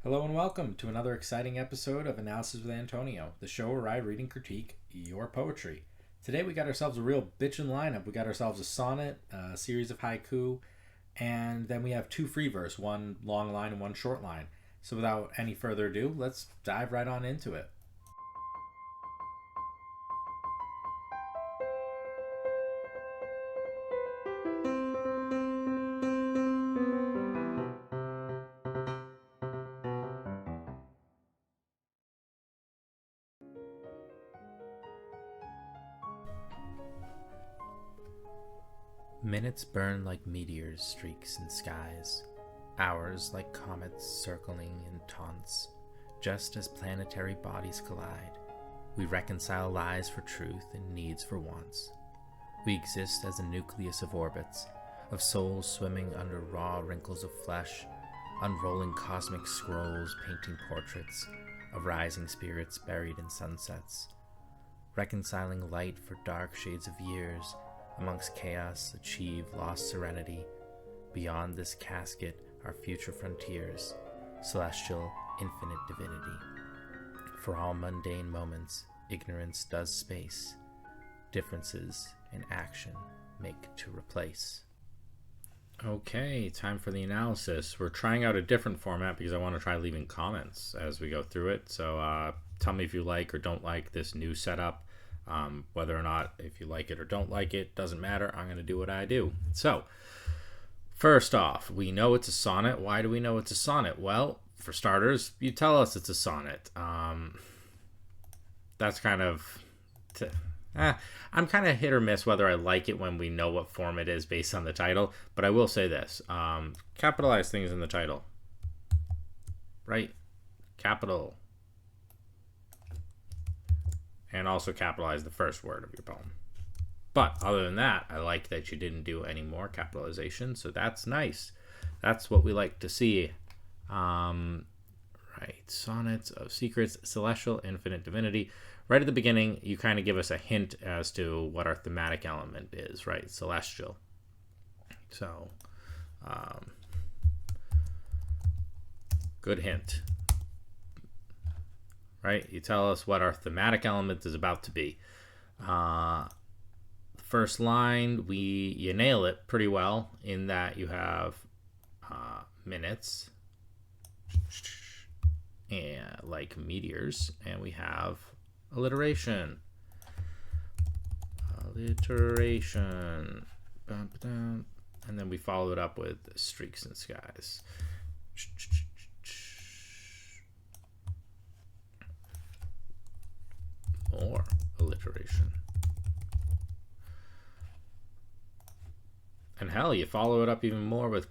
Hello and welcome to another exciting episode of Analysis with Antonio, the show where I read and critique your poetry. Today we got ourselves a real bitchin' lineup. We got ourselves a sonnet, a series of haiku, and then we have two free verse, one long line and one short line. So without any further ado, let's dive right on into it. Minutes burn like meteors streaks in skies, hours like comets circling in taunts. Just as planetary bodies collide, we reconcile lies for truth and needs for wants. We exist as a nucleus of orbits, of souls swimming under raw wrinkles of flesh, unrolling cosmic scrolls painting portraits of rising spirits buried in sunsets. Reconciling light for dark shades of years, amongst chaos achieve lost serenity. Beyond this casket are future frontiers, celestial infinite divinity. For all mundane moments, ignorance does space. Differences in action make to replace. Okay, time for the analysis. We're trying out a different format because I want to try leaving comments as we go through it. So tell me if you like or don't like this new setup. Whether or not, if you like it or don't like it, doesn't matter. I'm going to do what I do. So, first off, we know it's a sonnet. Why do we know it's a sonnet? Well, for starters, you tell us it's a sonnet. That's kind of... I'm kind of hit or miss whether I like it when we know what form it is based on the title. But I will say this. Capitalize things in the title. Right? Capital. And also capitalize the first word of your poem. But other than that, I like that you didn't do any more capitalization, so that's nice. That's what we like to see. Right, sonnets of secrets, celestial, infinite divinity. Right at the beginning, you kind of give us a hint as to what our thematic element is, right? Celestial. So, good hint. Right? You tell us what our thematic element is about to be. The first line, you nail it pretty well in that you have minutes and like meteors, and we have alliteration. And then we follow it up with streaks in skies. More alliteration. And hell, you follow it up even more with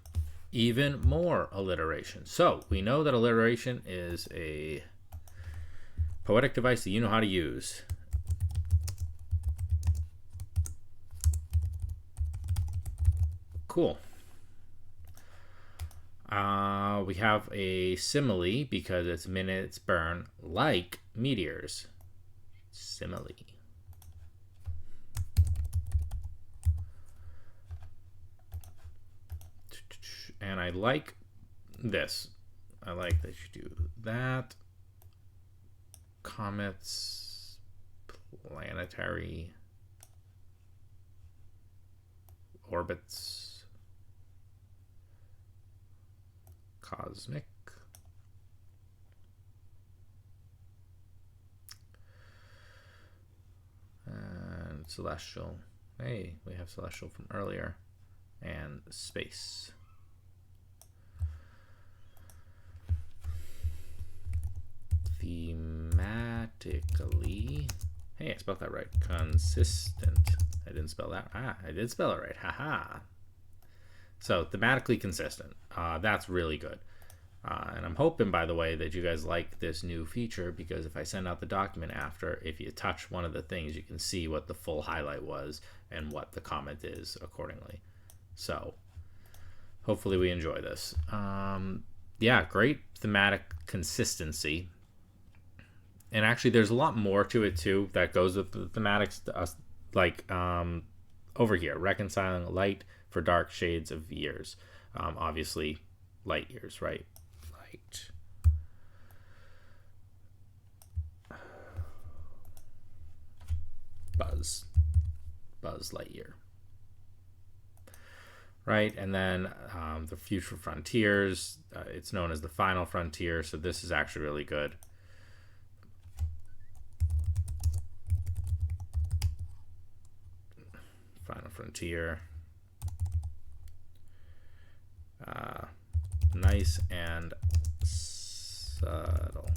even more alliteration. So we know that alliteration is a poetic device that you know how to use. Cool. We have a simile because it's minutes burn like meteors. Simile. And I like this. I like that you do that. Comets, planetary, orbits, cosmic. And celestial. Hey, we have celestial from earlier. And space. Thematically. Hey, I spelled that right. Consistent. I didn't spell that. I did spell it right. Haha. So, thematically consistent. That's really good. And I'm hoping, by the way, that you guys like this new feature, because if I send out the document after, if you touch one of the things, you can see what the full highlight was and what the comment is accordingly. So hopefully we enjoy this. Yeah, great thematic consistency. And actually, there's a lot more to it, too, that goes with the thematics. Like over here, reconciling light for dark shades of years. Obviously, light years, right? Light Buzz Lightyear. Right, and then the Future Frontiers, it's known as the Final Frontier, so this is actually really good. Final Frontier. Nice and subtle.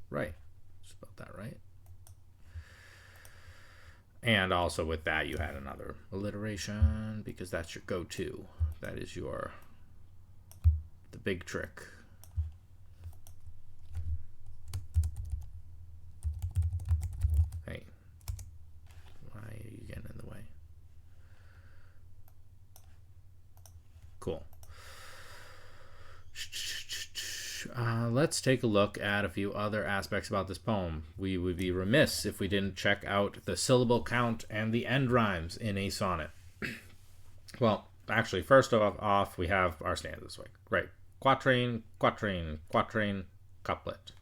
Right, spelled that right. And also with that, you had another alliteration because that's your go-to. That is the big trick. Hey, why are you getting in the way? Cool. Let's take a look at a few other aspects about this poem. We would be remiss if we didn't check out the syllable count and the end rhymes in a sonnet. Well, actually, first off, we have our stanzas. Right. Quatrain, quatrain, quatrain, couplet.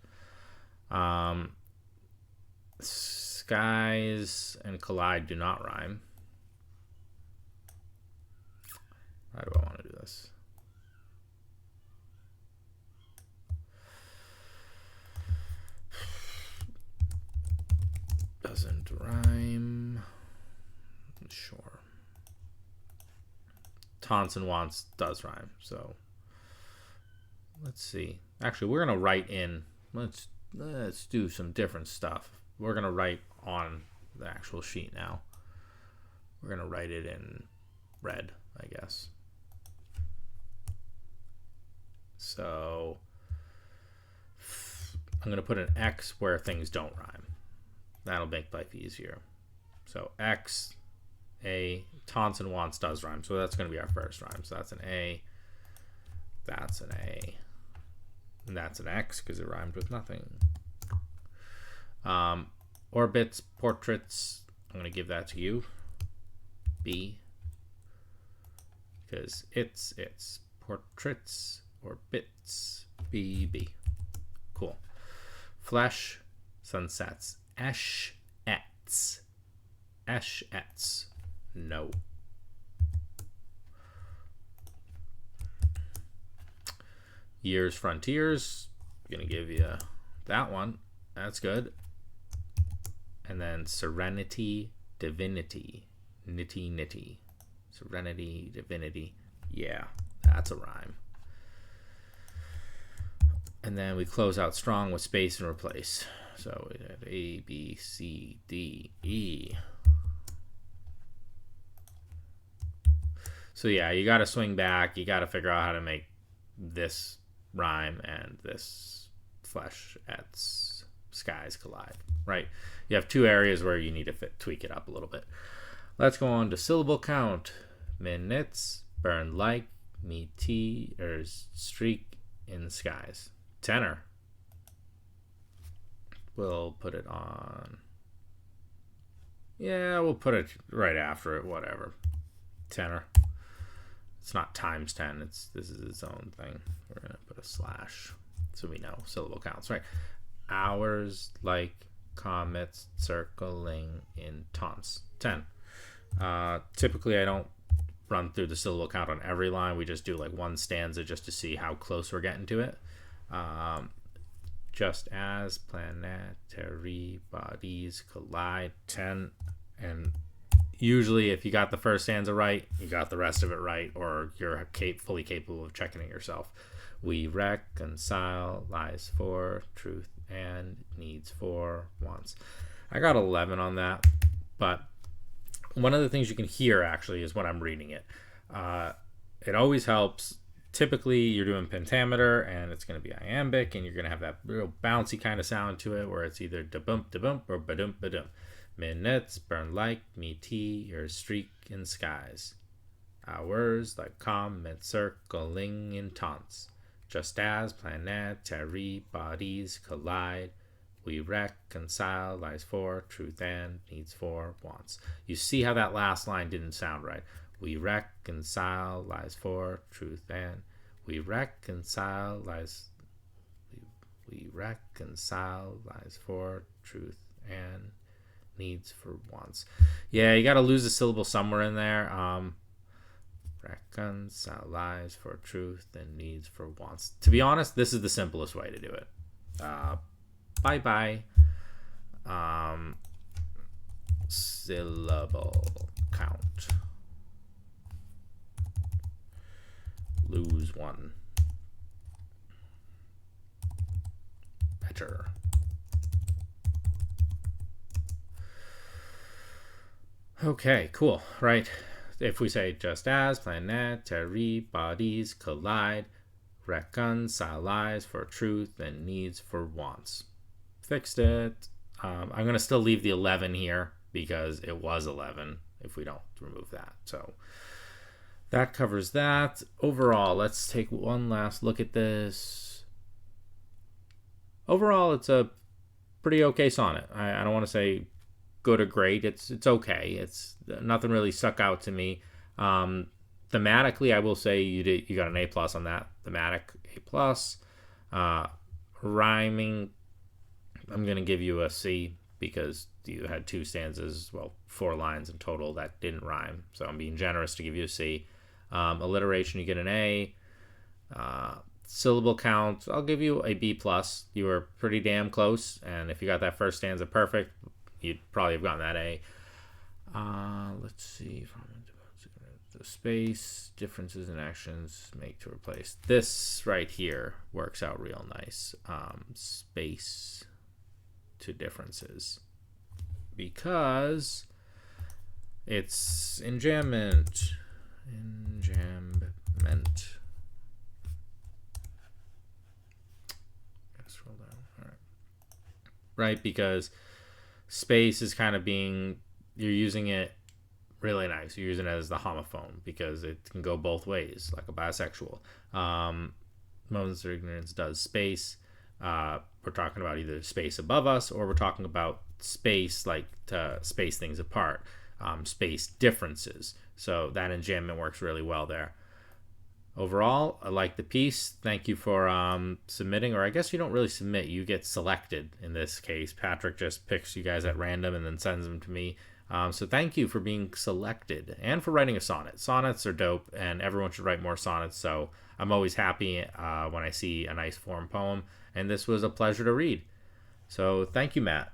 Skies and collide do not rhyme. How do I want to do this? Doesn't rhyme. Sure. Taunts and wants does rhyme. So let's see. Actually, we're gonna write in. Let's do some different stuff. We're gonna write on the actual sheet now. We're gonna write it in red, I guess. So I'm gonna put an X where things don't rhyme. That'll make life easier. So X, A, taunts and wants does rhyme. So that's going to be our first rhyme. So that's an A, that's an A, and that's an X because it rhymed with nothing. Orbits, portraits, I'm going to give that to you. B, because it's portraits, orbits, B, B. Cool. Flesh, sunsets. Esh-ets. Esh-ets. No. Years, frontiers. I'm going to give you that one. That's good. And then serenity, divinity. Nitty, nitty. Serenity, divinity. Yeah, that's a rhyme. And then we close out strong with space and replace. So we had A, B, C, D, E. So yeah, you got to swing back. You got to figure out how to make this rhyme and this flesh at skies collide, right? You have two areas where you need to tweak it up a little bit. Let's go on to syllable count. Minutes burn like meteors streak in skies. Tenor. We'll put it on. Yeah, we'll put it right after it, whatever. Tenor. It's not times 10. This is its own thing. We're going to put a slash so we know syllable counts, right? Hours like comets circling in taunts. 10. Typically, I don't run through the syllable count on every line. We just do like one stanza just to see how close we're getting to it. Just as planetary bodies collide. 10. And usually if you got the first stanza right, you got the rest of it right, or you're fully capable of checking it yourself. We reconcile lies for truth and needs for wants. I got 11 on that, but one of the things you can hear actually is when I'm reading it. It always helps. Typically you're doing pentameter and it's going to be iambic and you're going to have that real bouncy kind of sound to it where it's either da-bump or ba-dump ba-dump. Minutes burn like meteors streak in skies. Hours like comets circling in taunts. Just as planetary bodies collide, we reconcile lies for truth and needs for wants. You see how that last line didn't sound right. We reconcile lies for truth and we reconcile lies. We reconcile lies for truth and needs for wants. Yeah, you got to lose a syllable somewhere in there. Reconcile lies for truth and needs for wants. To be honest, this is the simplest way to do it. Bye-bye. Syllable count. Lose one. Better. Okay, cool. Right. If we say just as planetary bodies collide, reconcile lies for truth and needs for wants. Fixed it. I'm going to still leave the 11 here because it was 11 if we don't remove that. So that covers that. Overall, let's take one last look at this. Overall, it's a pretty okay sonnet. I don't want to say good or great. It's okay. It's nothing really stuck out to me. Thematically, I will say you got an A+ on that. Thematic A+. Rhyming, I'm going to give you a C because you had 2 stanzas, 4 lines in total that didn't rhyme. So I'm being generous to give you a C. Alliteration, you get an A. Syllable count, I'll give you a B+. You were pretty damn close, and if you got that first stanza perfect, you'd probably have gotten that A. Let's see. The space, differences in actions, make to replace. This right here works out real nice. Space to differences. Because it's enjambment. Scroll down. All right. Right, because space is kind of being, you're using it really nice. You're using it as the homophone because it can go both ways, like a bisexual. Moments of ignorance does space. We're talking about either space above us or we're talking about space, like to space things apart, space differences. So that enjambment works really well there. Overall, I like the piece. Thank you for submitting, or I guess you don't really submit. You get selected in this case. Patrick just picks you guys at random and then sends them to me. So thank you for being selected and for writing a sonnet. Sonnets are dope, and everyone should write more sonnets. So I'm always happy when I see a nice form poem, and this was a pleasure to read. So thank you, Matt.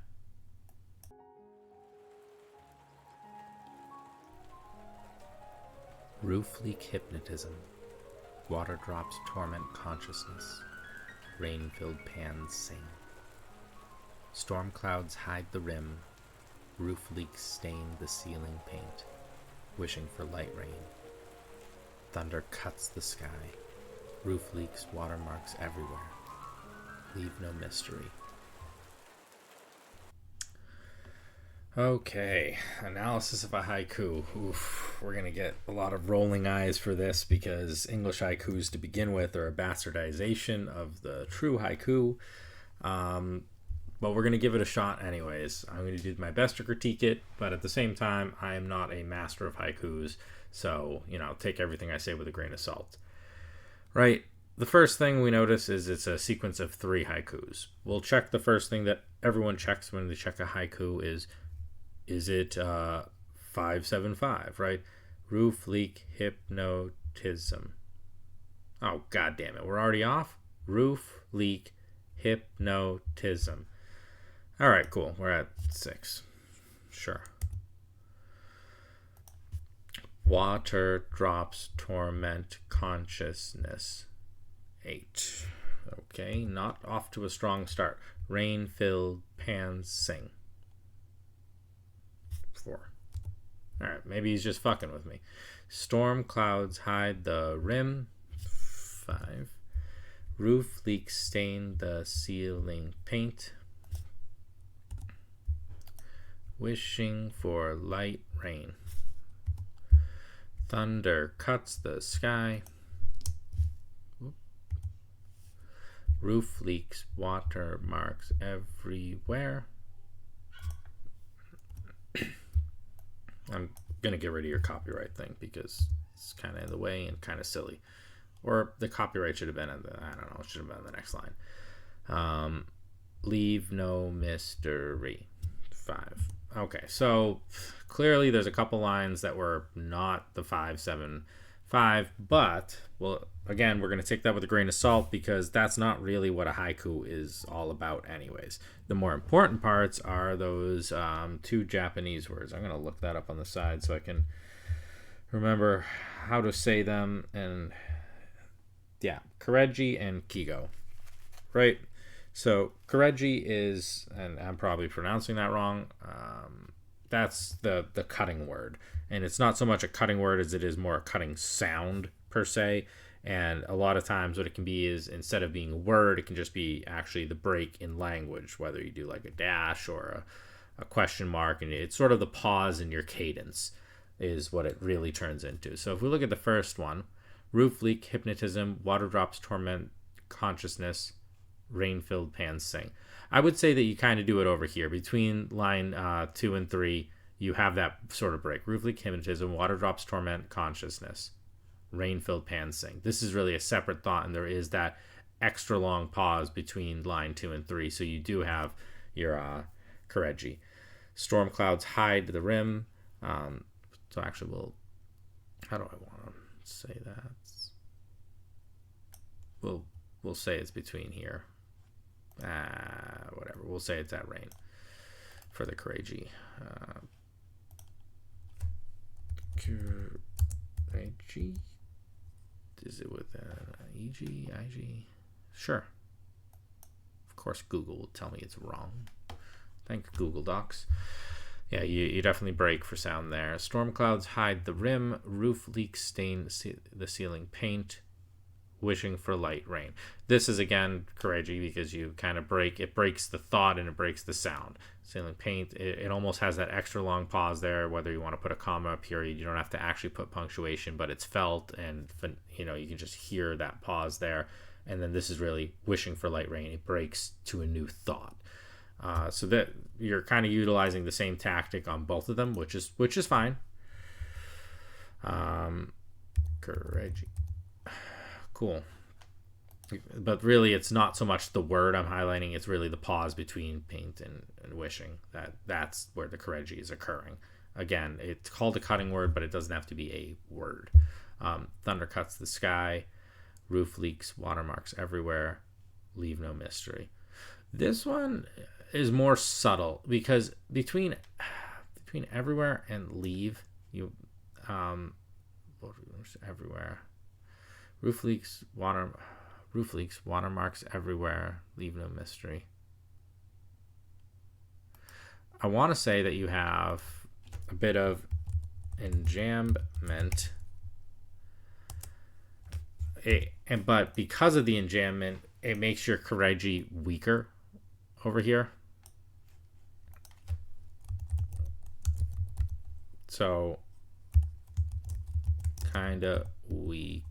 Roof leak hypnotism. Water drops torment consciousness. Rain-filled pans sing. Storm clouds hide the rim. Roof leaks stain the ceiling paint, wishing for light rain. Thunder cuts the sky. Roof leaks, watermarks everywhere. Leave no mystery. Okay, analysis of a haiku. Oof, we're going to get a lot of rolling eyes for this because English haikus to begin with are a bastardization of the true haiku. But we're going to give it a shot anyways. I'm going to do my best to critique it, but at the same time, I am not a master of haikus, so, take everything I say with a grain of salt. Right, the first thing we notice is it's a sequence of 3 haikus. We'll check the first thing that everyone checks when they check a haiku is it 575, right? Roof leak hypnotism. Oh, god damn it, we're already off? Roof leak hypnotism. All right, cool. We're at 6. Sure. Water drops torment consciousness. 8. Okay, not off to a strong start. Rain-filled pans sing. 4. All right, maybe he's just fucking with me. Storm clouds hide the rim. 5. Roof leaks stain the ceiling paint. Wishing for light rain. Thunder cuts the sky. Roof leaks, watermarks everywhere. I'm going to get rid of your copyright thing because it's kind of in the way and kind of silly. Or the copyright should have been in the, I don't know, it should have been in the next line. Leave no mystery. 5. Okay, so clearly there's a couple lines that were not the 5-7-5, but well, again, we're going to take that with a grain of salt because that's not really what a haiku is all about, anyways. The more important parts are those two Japanese words. I'm going to look that up on the side so I can remember how to say them. And yeah, Kareji and Kigo, right? So Kareji is, and I'm probably pronouncing that wrong. That's the cutting word, and it's not so much a cutting word as it is more a cutting sound per se. And a lot of times, what it can be is instead of being a word, it can just be actually the break in language, whether you do like a dash or a question mark, and it's sort of the pause in your cadence is what it really turns into. So if we look at the first one, roof leak, hypnotism, water drops, torment, consciousness, rain-filled pans sing. I would say that you kind of do it over here. Between line 2 and 3, you have that sort of break. Roof leak, hypnotism, water drops, torment, consciousness, rain-filled pans sing. This is really a separate thought, and there is that extra long pause between line 2 and 3. So you do have your Kareji. Storm clouds hide the rim. So actually, how do I want to say that? We'll say it's between here. Whatever. We'll say it's at rain for the Kareji. Kareji. Is it with EG, IG? Sure. Of course, Google will tell me it's wrong. Thank Google Docs. Yeah, you definitely break for sound there. Storm clouds hide the rim. Roof leaks stain the ceiling paint. Wishing for light rain. This is again Kareji because you kind of break. It breaks the thought and it breaks the sound. Ceiling paint. It almost has that extra long pause there. Whether you want to put a comma, a period, you don't have to actually put punctuation, but it's felt, and you can just hear that pause there. And then this is really wishing for light rain. It breaks to a new thought. So that you're kind of utilizing the same tactic on both of them, which is fine. Kareji. Cool. But really, it's not so much the word I'm highlighting, it's really the pause between paint and wishing. That's where the Kareji is occurring. Again, it's called a cutting word, but it doesn't have to be a word. Thunder cuts the sky, roof leaks, watermarks everywhere, leave no mystery. This one is more subtle because between everywhere and leave, everywhere. Roof leaks, watermarks everywhere, leave no mystery. I want to say that you have a bit of enjambment, but because of the enjambment, it makes your Kareji weaker over here. So, kind of weakened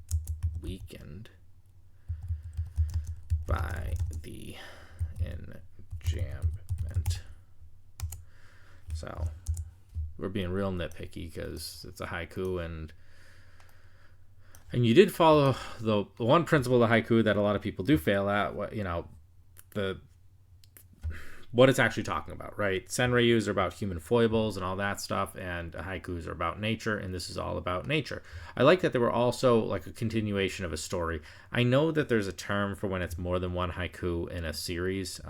by the enjambment. So we're being real nitpicky because it's a haiku, and you did follow the one principle of haiku that a lot of people do fail at. What it's actually talking about, right? Senryus are about human foibles and all that stuff, and haikus are about nature, and this is all about nature. I like that they were also like a continuation of a story. I know that there's a term for when it's more than one haiku in a series,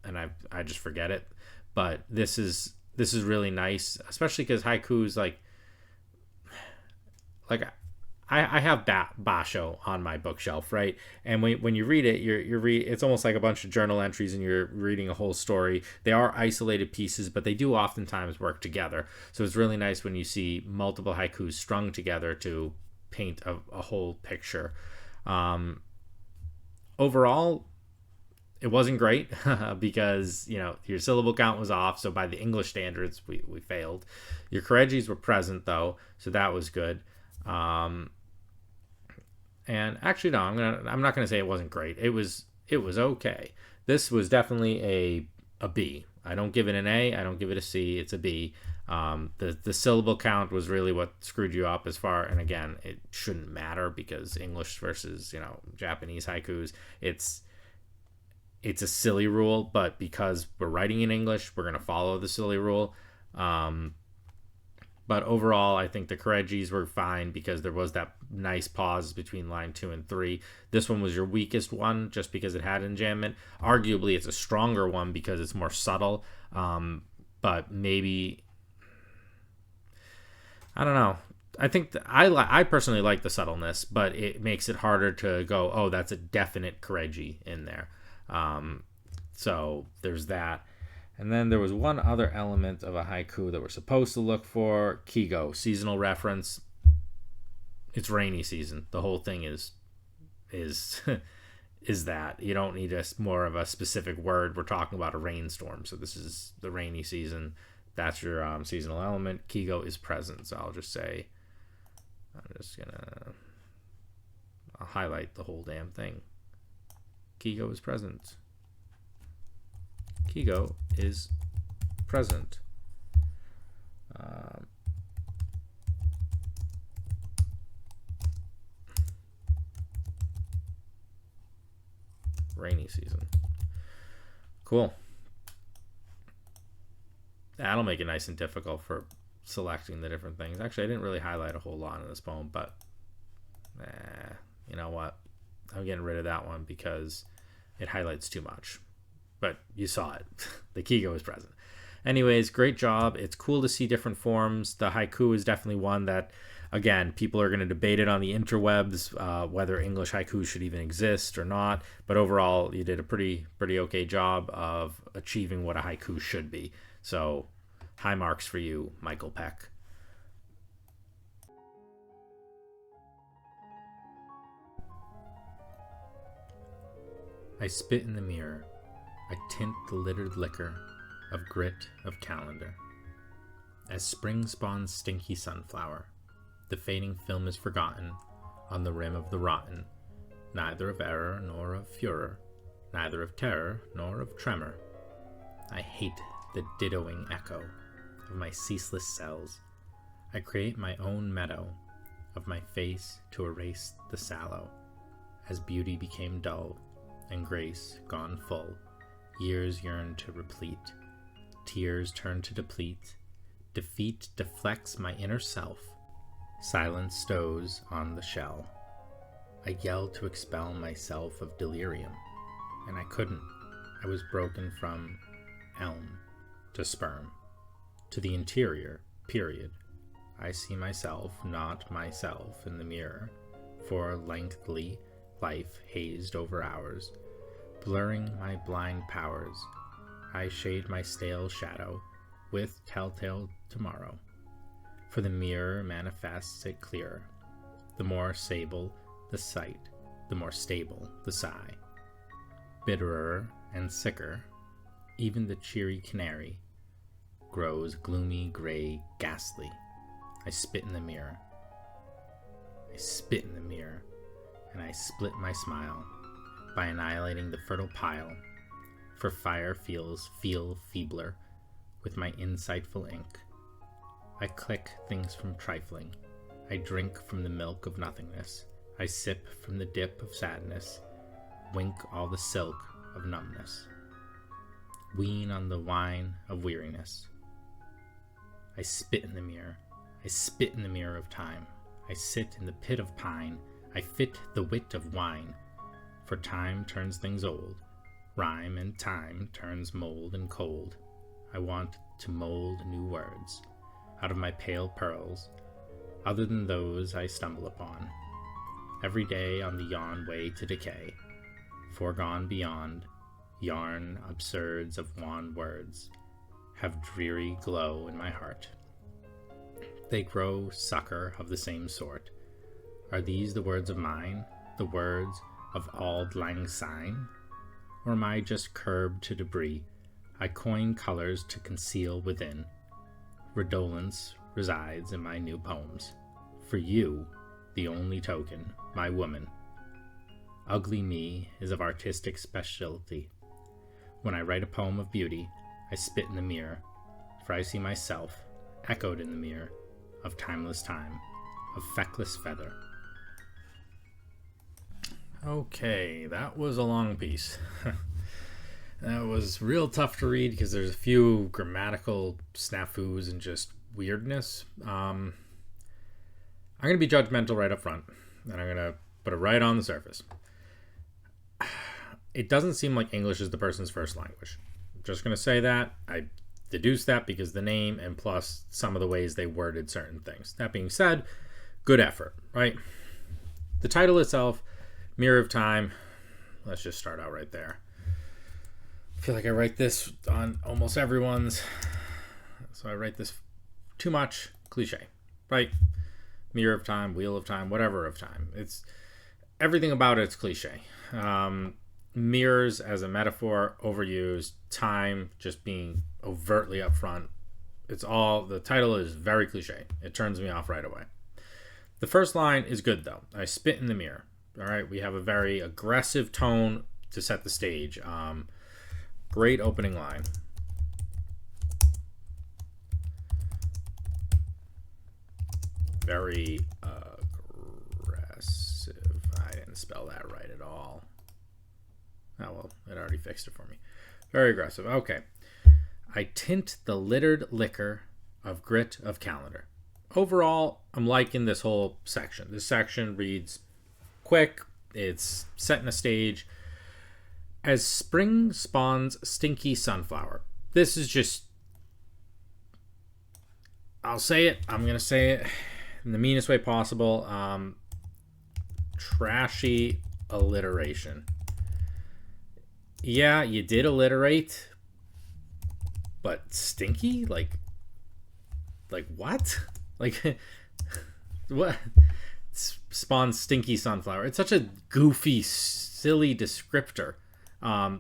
and I just forget it. But this is really nice, especially because haikus like I have Basho on my bookshelf, right? And when you read it, it's almost like a bunch of journal entries and you're reading a whole story. They are isolated pieces, but they do oftentimes work together. So it's really nice when you see multiple haikus strung together to paint a whole picture. Overall, it wasn't great because, your syllable count was off. So by the English standards, we failed. Your Karejis were present though, so that was good. And actually, no, I'm not gonna say it wasn't great. It was okay. This was definitely a B. I don't give it an A. I don't give it a C. It's a B. The syllable count was really what screwed you up and again, it shouldn't matter because English versus Japanese haikus, it's it's a silly rule, but because we're writing in English, we're going to follow the silly rule. But overall, I think the Corregis were fine because there was that nice pause between line 2 and 3. This one was your weakest one just because it had enjambment. Arguably, it's a stronger one because it's more subtle. But maybe, I don't know. I think I personally like the subtleness, but it makes it harder to go, oh, that's a definite Corregi in there. So there's that. And then there was one other element of a haiku that we're supposed to look for. Kigo, seasonal reference. It's rainy season. The whole thing is is that. You don't need more of a specific word. We're talking about a rainstorm. So this is the rainy season. That's your seasonal element. Kigo is present. So I'll just say, I'll highlight the whole damn thing. Kigo is present. Kigo is present. Rainy season. Cool. That'll make it nice and difficult for selecting the different things. Actually, I didn't really highlight a whole lot in this poem, but you know what? I'm getting rid of that one because it highlights too much. But you saw it. The Kigo is present. Anyways, great job. It's cool to see different forms. The haiku is definitely one that, again, people are going to debate it on the interwebs, whether English haiku should even exist or not. But overall, you did a pretty okay job of achieving what a haiku should be. So, high marks for you, Michael Peck. I spit in the mirror. I tint the littered liquor of grit of calendar. As spring spawns stinky sunflower, the fading film is forgotten on the rim of the rotten, neither of error nor of furor, neither of terror nor of tremor. I hate the dittoing echo of my ceaseless cells. I create my own meadow of my face to erase the sallow, as beauty became dull and grace gone full. Years yearn to replete, tears turn to deplete, defeat deflects my inner self, silence stows on the shell. I yelled to expel myself of delirium, and I couldn't. I was broken from elm to sperm, to the interior, period. I see myself, not myself, in the mirror, for lengthily life hazed over hours, blurring my blind powers. I shade my stale shadow with telltale tomorrow, for the mirror manifests it clearer. The more sable the sight, the more stable the sigh. Bitterer and sicker, even the cheery canary grows gloomy, gray, ghastly. I spit in the mirror. I spit in the mirror, and I split my smile by annihilating the fertile pile, for fire feel feebler with my insightful ink. I click things from trifling. I drink from the milk of nothingness. I sip from the dip of sadness, wink all the silk of numbness, wean on the wine of weariness. I spit in the mirror. I spit in the mirror of time. I sit in the pit of pine. I fit the wit of wine. For time turns things old, rhyme and time turns mold and cold. I want to mold new words out of my pale pearls, other than those I stumble upon every day on the yon way to decay, foregone beyond, yarn absurds of wan words have dreary glow in my heart. They grow sucker of the same sort. Are these the words of mine, the words of auld lang syne? Or am I just curbed to debris? I coin colors to conceal within. Redolence resides in my new poems. For you, the only token, my woman. Ugly me is of artistic specialty. When I write a poem of beauty, I spit in the mirror, for I see myself, echoed in the mirror, of timeless time, of feckless feather. Okay, that was a long piece. That was real tough to read because there's a few grammatical snafus and just weirdness. I'm going to be judgmental right up front, and I'm going to put it right on the surface. It doesn't seem like English is the person's first language. I'm just going to say that. I deduce that because the name and plus some of the ways they worded certain things. That being said, good effort, right? The title itself, Mirror of Time. Let's just start out right there. I feel like I write this on almost everyone's. So I write this too much cliche, right? Mirror of Time, Wheel of Time, whatever of time. It's everything about it's cliche. Mirrors as a metaphor, overused. Time just being overtly upfront. It's all, the title is very cliche. It turns me off right away. The first line is good though. I spit in the mirror. All right, we have a very aggressive tone to set the stage. Great opening line. Very aggressive. I didn't spell that right at all. Oh, well, it already fixed it for me. Very aggressive. Okay. I tint the littered liquor of grit of calendar. Overall, I'm liking this whole section. This section reads quick. It's setting a stage. As spring spawns stinky sunflower. This is just, I'll say it. I'm going to say it in the meanest way possible. Trashy alliteration. Yeah, you did alliterate, but stinky? Like what? Like, what? Spawns stinky sunflower. It's such a goofy, silly descriptor.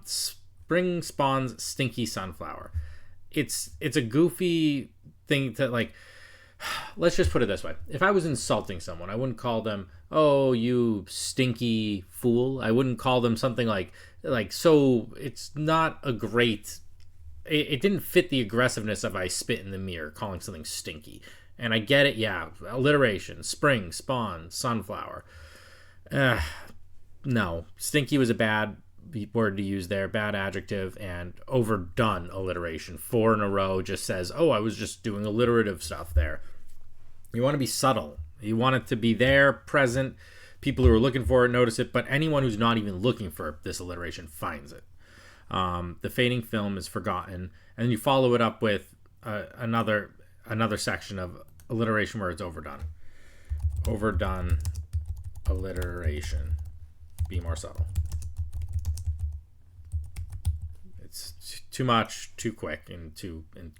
Spring spawns stinky sunflower. It's a goofy thing to, like, let's just put it this way. If I was insulting someone, I wouldn't call them, oh, you stinky fool. I wouldn't call them something like, so it's not a great, it didn't fit the aggressiveness of I spit in the mirror, calling something stinky. And I get it, yeah, alliteration, spring, spawn, sunflower. No, stinky was a bad word to use there, bad adjective, and overdone alliteration. 4 in a row just says, oh, I was just doing alliterative stuff there. You want to be subtle. You want it to be there, present. People who are looking for it notice it, but anyone who's not even looking for this alliteration finds it. The fading film is forgotten, and you follow it up with another section of alliteration where it's overdone. Overdone alliteration. Be more subtle. It's too much, too quick, in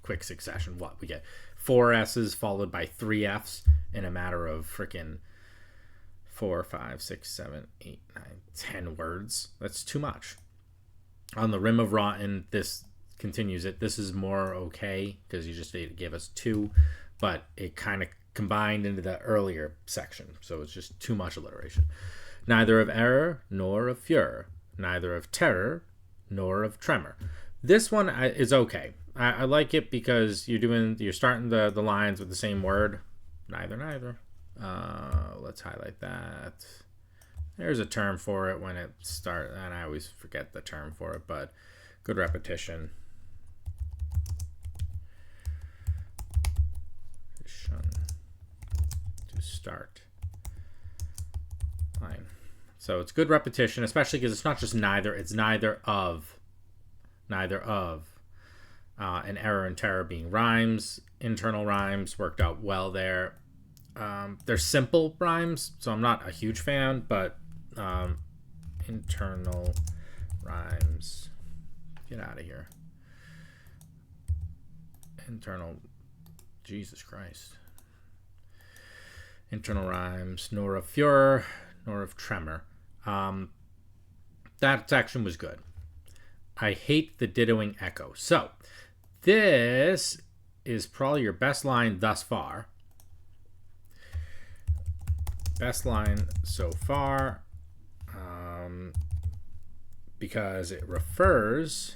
quick succession. What we get 4 S's followed by 3 F's in a matter of freaking 4, 5, 6, 7, 8, 9, 10 words. That's too much. On the rim of rotten, this continues it. This is more okay because you just gave us 2, but it kind of combined into the earlier section. So it's just too much alliteration. Neither of error nor of furor, neither of terror nor of tremor. This one is okay. I like it because you're starting the lines with the same word. Neither. Let's highlight that. There's a term for it when it starts, and I always forget the term for it, but good repetition. To start line. So it's good repetition, especially because it's not just neither, it's neither of. An error and terror being rhymes, internal rhymes worked out well there. They're simple rhymes, so I'm not a huge fan, but internal rhymes. Get out of here. Jesus Christ. Internal rhymes, nor of furor, nor of tremor. That section was good. I hate the dittoing echo. So, this is probably your best line thus far. Best line so far, because it refers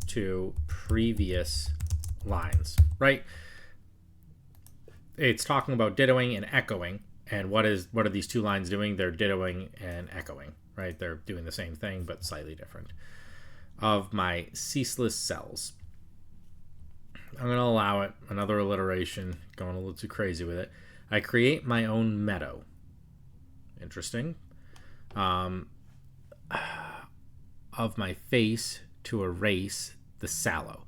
to previous lines, right? It's talking about dittoing and echoing, and what are these 2 lines doing? They're dittoing and echoing, right? They're doing the same thing but slightly different. of my ceaseless cells. I'm going to allow it. Another alliteration, going a little too crazy with it. I create my own meadow. Interesting. Of my face to erase the sallow.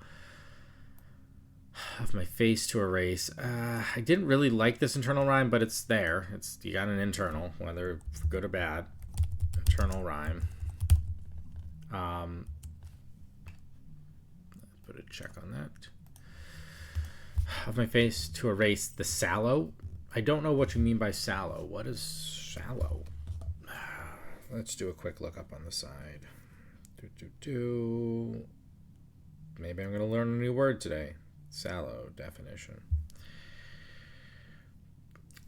Of my face to erase. I didn't really like this internal rhyme, but it's there. You got an internal, whether good or bad. Internal rhyme. Put a check on that. Of my face to erase the sallow. I don't know what you mean by sallow. What is sallow? Let's do a quick look up on the side. Maybe I'm going to learn a new word today. Sallow definition.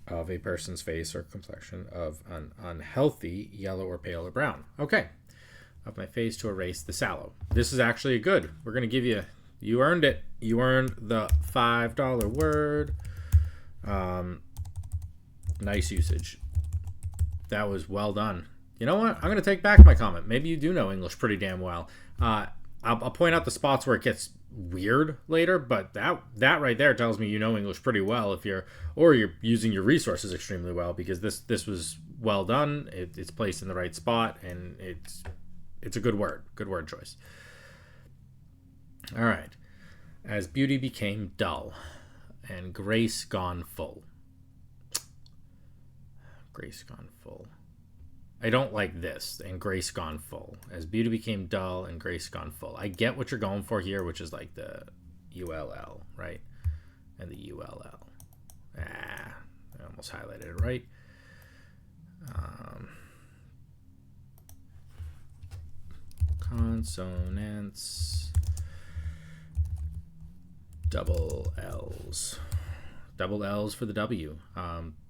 Of a person's face or complexion of an unhealthy yellow or pale or brown. Okay. Of my face to erase the sallow. This is actually a good. We're going to give you, you earned it. You earned the $5 word. Nice usage. That was well done. You know what? I'm going to take back my comment. Maybe you do know English pretty damn well. I'll point out the spots where it gets weird later, but that right there tells me you know English pretty well if you're using your resources extremely well, because this was well done. It's placed in the right spot, and it's a good word choice. All right. As beauty became dull and grace gone full. Grace gone full. I don't like this, and grace gone full. As beauty became dull and grace gone full. I get what you're going for here, which is like the ULL, right? And the ULL. I almost highlighted it, right? Consonants. Double L's. Double L's for the W.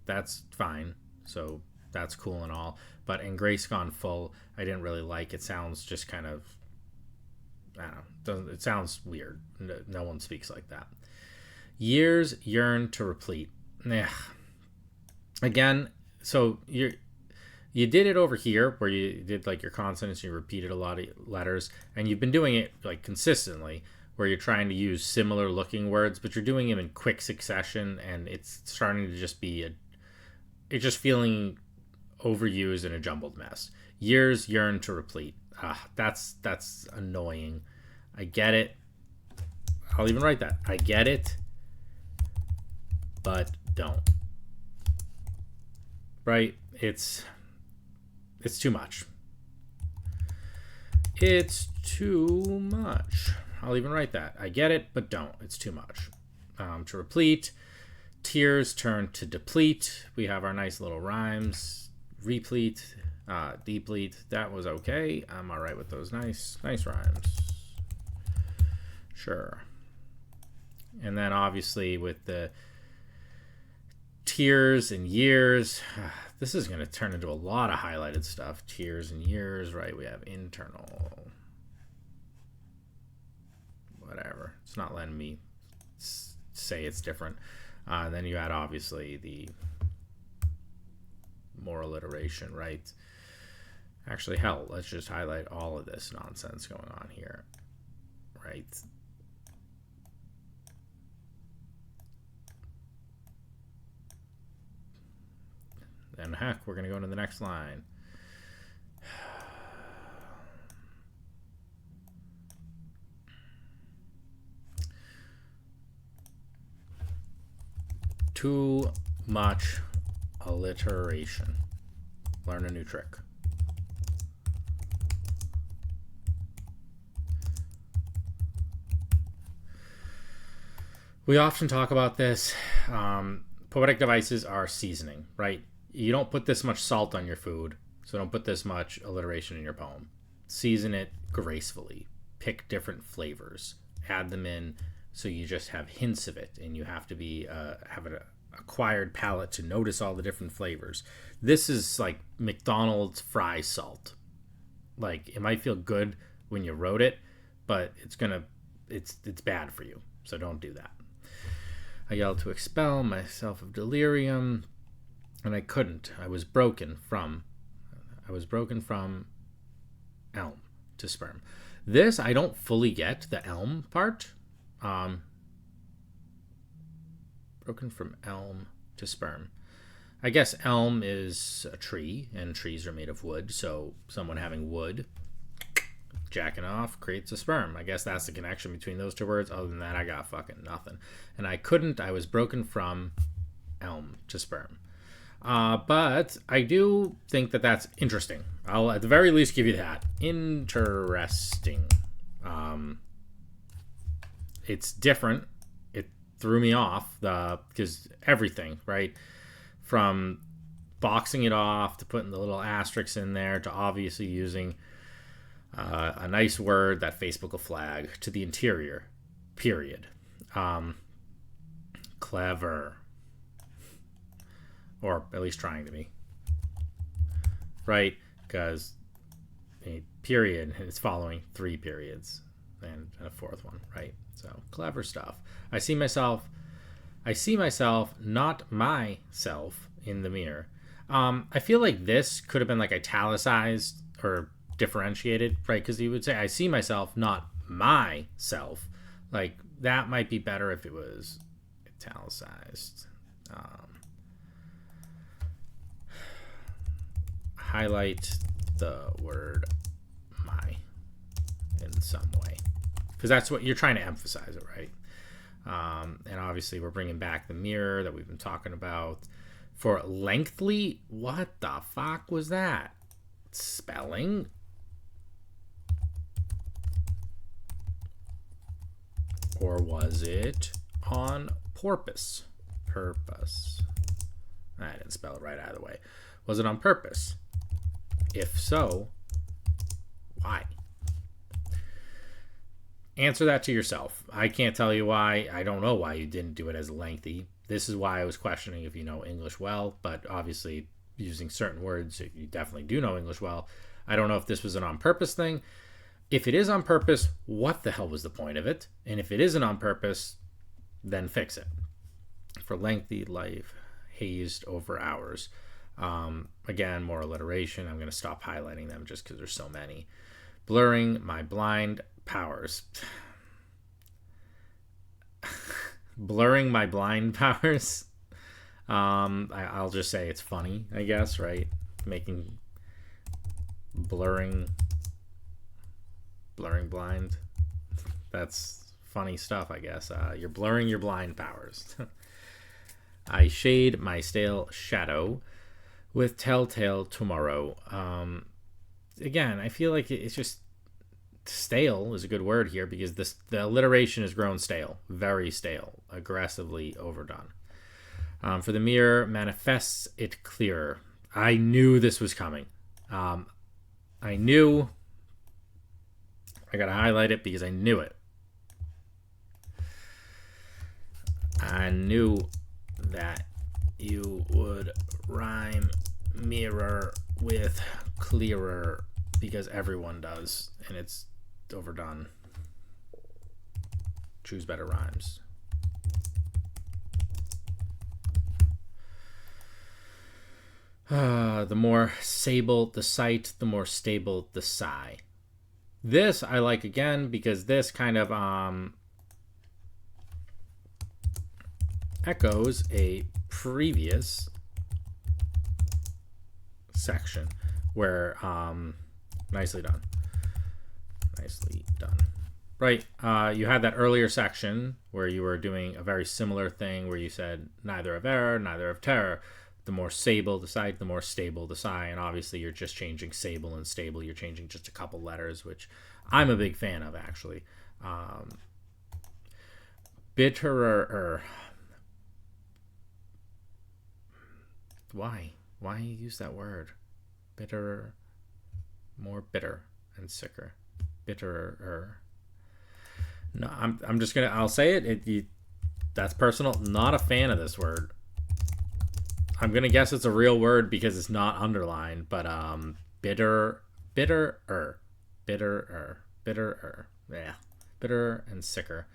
That's fine. So that's cool and all. But in grace gone full, I didn't really like. It sounds just kind of, I don't know. It sounds weird. No one speaks like that. Years yearn to replete. Again, so you did it over here where you did like your consonants, you repeated a lot of letters, and you've been doing it like consistently where you're trying to use similar looking words, but you're doing them in quick succession, and it's starting to just be it's just feeling overused and a jumbled mess. Years yearn to replete. That's annoying. I get it. I'll even write that. I get it, but don't. Right? It's too much. It's too much. I'll even write that. I get it, but don't. It's too much. To replete. Tears turn to deplete. We have our nice little rhymes. Replete, deplete. That was okay. I'm all right with those nice rhymes. Sure. And then obviously with the tears and years, this is going to turn into a lot of highlighted stuff. Tears and years, right? We have internal. Whatever. It's not letting me say it's different. And then you had obviously the more alliteration, right? Actually, hell, let's just highlight all of this nonsense going on here, right? Then heck, we're going to go into the next line. Too much alliteration. Learn a new trick. We often talk about this. Poetic devices are seasoning, right? You don't put this much salt on your food, so don't put this much alliteration in your poem. Season it gracefully. Pick different flavors. Add them in so you just have hints of it, and you have to be have an acquired palate to notice all the different flavors. This is like McDonald's fry salt. Like, it might feel good when you wrote it, but it's bad for you, so don't do that. I yelled to expel myself of delirium, and I couldn't. I was broken from elm to sperm. This, I don't fully get the elm part. Broken from elm to sperm. I guess elm is a tree, and trees are made of wood, so someone having wood, jacking off, creates a sperm. I guess that's the connection between those two words. Other than that, I got fucking nothing. And I was broken from elm to sperm. But I do think that that's interesting. I'll at the very least give you that. Interesting. It's different. It threw me off because everything, right? From boxing it off to putting the little asterisks in there to obviously using a nice word that Facebook will flag to the interior, period. Clever. Or at least trying to be. Right? Because a period is following 3 periods and a 4th one, right? So clever stuff. I see myself, not myself, in the mirror. I feel like this could have been like italicized or differentiated, right? Because he would say, I see myself, not myself. Like, that might be better if it was italicized. Highlight the word my in some way. Because that's what you're trying to emphasize it, right? And obviously we're bringing back the mirror that we've been talking about. For lengthily, what the fuck was that? Spelling? Or was it on purpose? Purpose. I didn't spell it right either way. Was it on purpose? If so, why? Answer that to yourself. I can't tell you why. I don't know why you didn't do it as lengthy. This is why I was questioning if you know English well, but obviously using certain words, you definitely do know English well. I don't know if this was an on purpose thing. If it is on purpose, what the hell was the point of it? And if it isn't on purpose, then fix it. For lengthy, life, hazed over hours. Again, more alliteration. I'm going to stop highlighting them just because there's so many. Blurring my blind powers. Blurring my blind powers. I'll just say it's funny, I guess, right? Blurring blind. That's funny stuff, I guess. You're blurring your blind powers. I shade my stale shadow with telltale tomorrow. Again, I feel like it's just stale is a good word here because the alliteration has grown stale, very stale, aggressively overdone. For the mirror manifests it clearer. I knew this was coming. I knew. I gotta highlight it because I knew it. I knew that you would rhyme mirror with clearer because everyone does, and it's overdone. Choose better rhymes. The more sable the sight, the more stable the sigh. This I like again because this kind of echoes a previous section where nicely done, right? You had that earlier section where you were doing a very similar thing where you said neither of error, neither of terror. The more sable the sight, the more stable the sigh. And obviously you're just changing sable and stable. You're changing just a couple letters, which I'm a big fan of, actually. Bitterer. Why use that word? Bitterer. More bitter and sicker. Bitterer. No, I'm just gonna. I'll say it. That's personal. Not a fan of this word. I'm gonna guess it's a real word because it's not underlined. But bitterer. Yeah, bitter and sicker.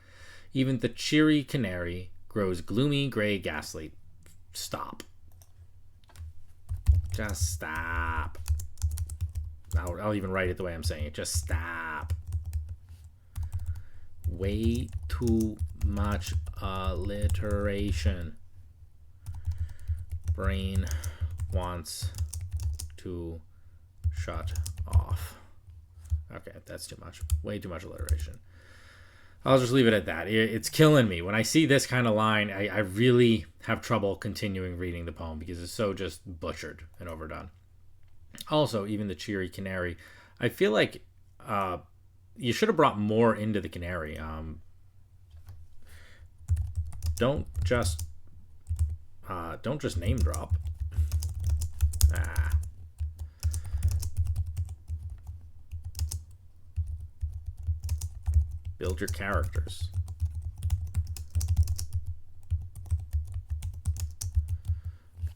Even the cheery canary grows gloomy, gray, ghastly. Stop. Just stop. I'll even write it the way I'm saying it. Just stop. Way too much alliteration. Brain wants to shut off. Okay, that's too much. Way too much alliteration. I'll just leave it at that. It's killing me. When I see this kind of line, I really have trouble continuing reading the poem because it's so just butchered and overdone. Also, even the cheery canary, I feel like you should have brought more into the canary. Don't just name drop. Build your characters.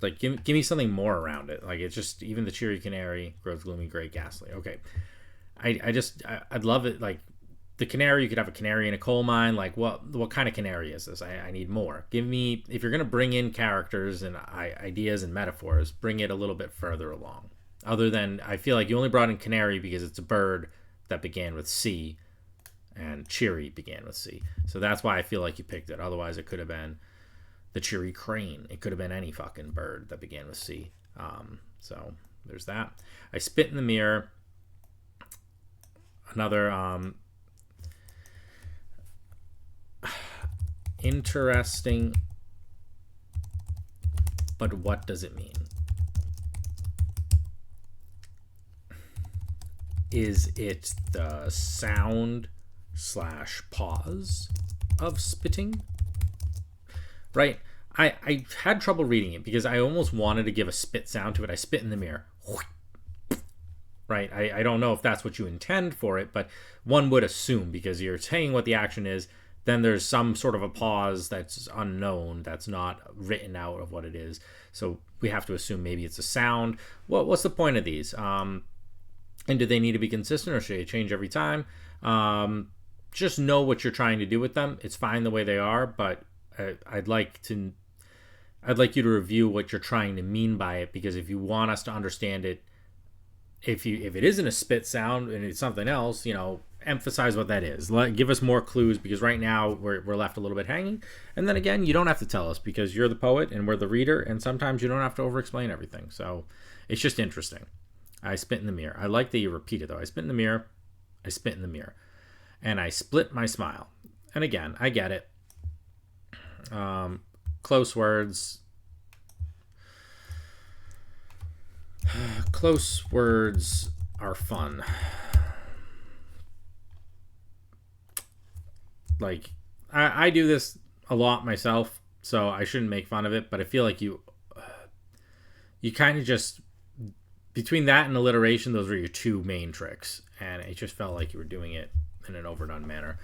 Like, give me something more around it. Like, it's just, even the cheery canary grows gloomy, gray, ghastly. Okay. I'd love it. Like, the canary, you could have a canary in a coal mine. Like, what kind of canary is this? I need more. Give me, if you're going to bring in characters and ideas and metaphors, bring it a little bit further along. Other than, I feel like you only brought in canary because it's a bird that began with C, and cheery began with C. So that's why I feel like you picked it. Otherwise, it could have been the cheery crane. It could have been any fucking bird that began with C. So there's that. I spit in the mirror. Another interesting, but what does it mean? Is it the sound / pause of spitting? Right? I had trouble reading it because I almost wanted to give a spit sound to it. I spit in the mirror. Right? I don't know if that's what you intend for it, but one would assume, because you're saying what the action is, then there's some sort of a pause that's unknown, that's not written out of what it is. So we have to assume maybe it's a sound. What's the point of these? And do they need to be consistent, or should they change every time? Just know what you're trying to do with them. It's fine the way they are, but I'd like you to review what you're trying to mean by it, because if you want us to understand it, if it isn't a spit sound and it's something else, emphasize what that is. Give us more clues, because right now we're left a little bit hanging. And then again, you don't have to tell us, because you're the poet and we're the reader, and sometimes you don't have to over-explain everything. So it's just interesting. I spit in the mirror. I like that you repeat it, though. I spit in the mirror. I spit in the mirror. And I split my smile. And again, I get it. Close words. Close words are fun. Like, I do this a lot myself, so I shouldn't make fun of it, but I feel like you kind of just, between that and alliteration, those were your two main tricks, and it just felt like you were doing it in an overdone manner.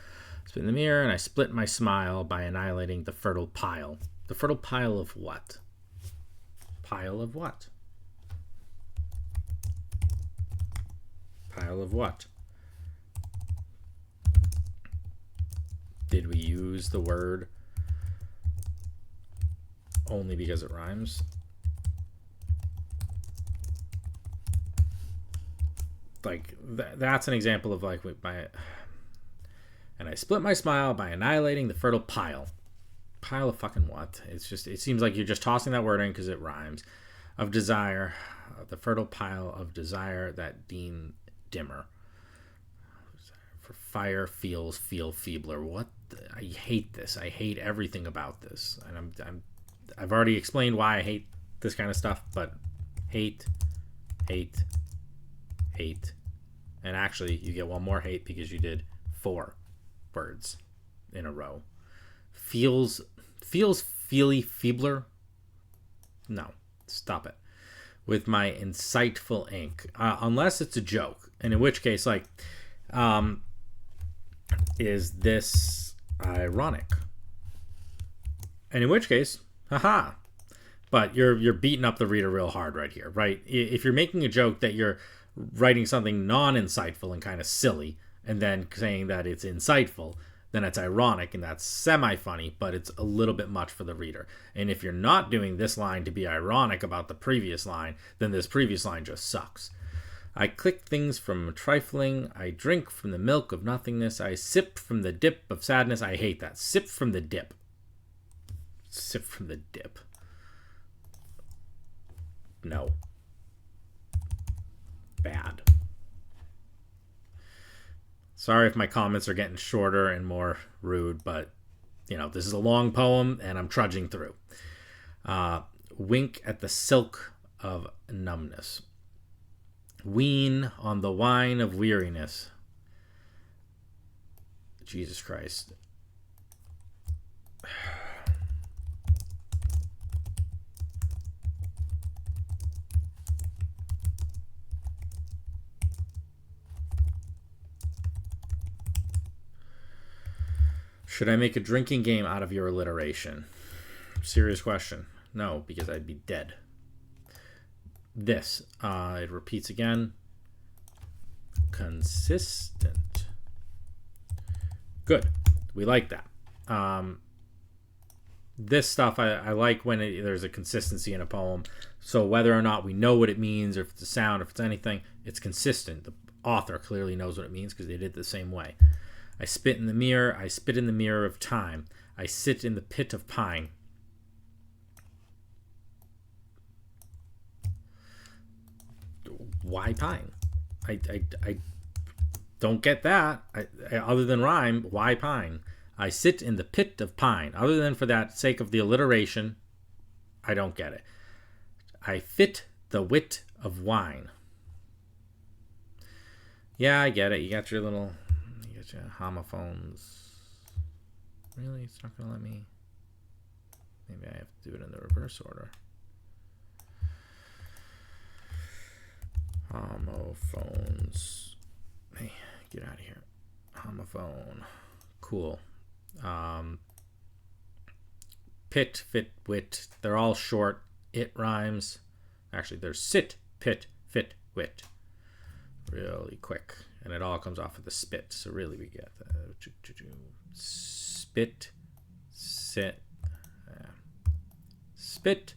I spit in the mirror, and I split my smile by annihilating the fertile pile. The fertile pile of what? Pile of what? Pile of what? Did we use the word only because it rhymes? Like, that's an example of, like, and I split my smile by annihilating the fertile pile. Pile of fucking what? It's just, it seems like you're just tossing that word in because it rhymes. Of desire, the fertile pile of desire that Dean dimmer. For fire feel feebler. What? I hate this. I hate everything about this. And I've already explained why I hate this kind of stuff, but hate. And actually, you get one more hate because you did 4 words in a row. Feels feely feebler? No, stop it. With my insightful ink. Unless it's a joke. And in which case, like, is this ironic? And in which case, haha. But you're beating up the reader real hard right here, right? If you're making a joke that you're writing something non-insightful and kind of silly, and then saying that it's insightful, then it's ironic, and that's semi-funny, but it's a little bit much for the reader. And if you're not doing this line to be ironic about the previous line, then this previous line just sucks. I click things from trifling. I drink from the milk of nothingness. I sip from the dip of sadness. I hate that. Sip from the dip. Sip from the dip. No. Bad. Sorry if my comments are getting shorter and more rude, but, you know, this is a long poem and I'm trudging through. Wink at the silk of numbness. Wean on the wine of weariness. Jesus Christ. Should I make a drinking game out of your alliteration? Serious question. No, because I'd be dead. This, it repeats again. Consistent. Good. We like that. This stuff I like when there's a consistency in a poem. So whether or not we know what it means, or if it's a sound, or if it's anything, it's consistent. The author clearly knows what it means because they did it the same way. I spit in the mirror. I spit in the mirror of time. I sit in the pit of pine. Why pine? I don't get that. Other than rhyme, why pine? I sit in the pit of pine. Other than for that sake of the alliteration, I don't get it. I fit the wit of wine. Yeah, I get it. You got your little... homophones. Really? It's not going to let me... Maybe I have to do it in the reverse order. Homophones. Hey, get out of here. Homophone. Cool. Pit, fit, wit. They're all short. It rhymes. Actually, there's sit, pit, fit, wit. Really quick. And it all comes off of the spit. So really we get the spit, sit, spit,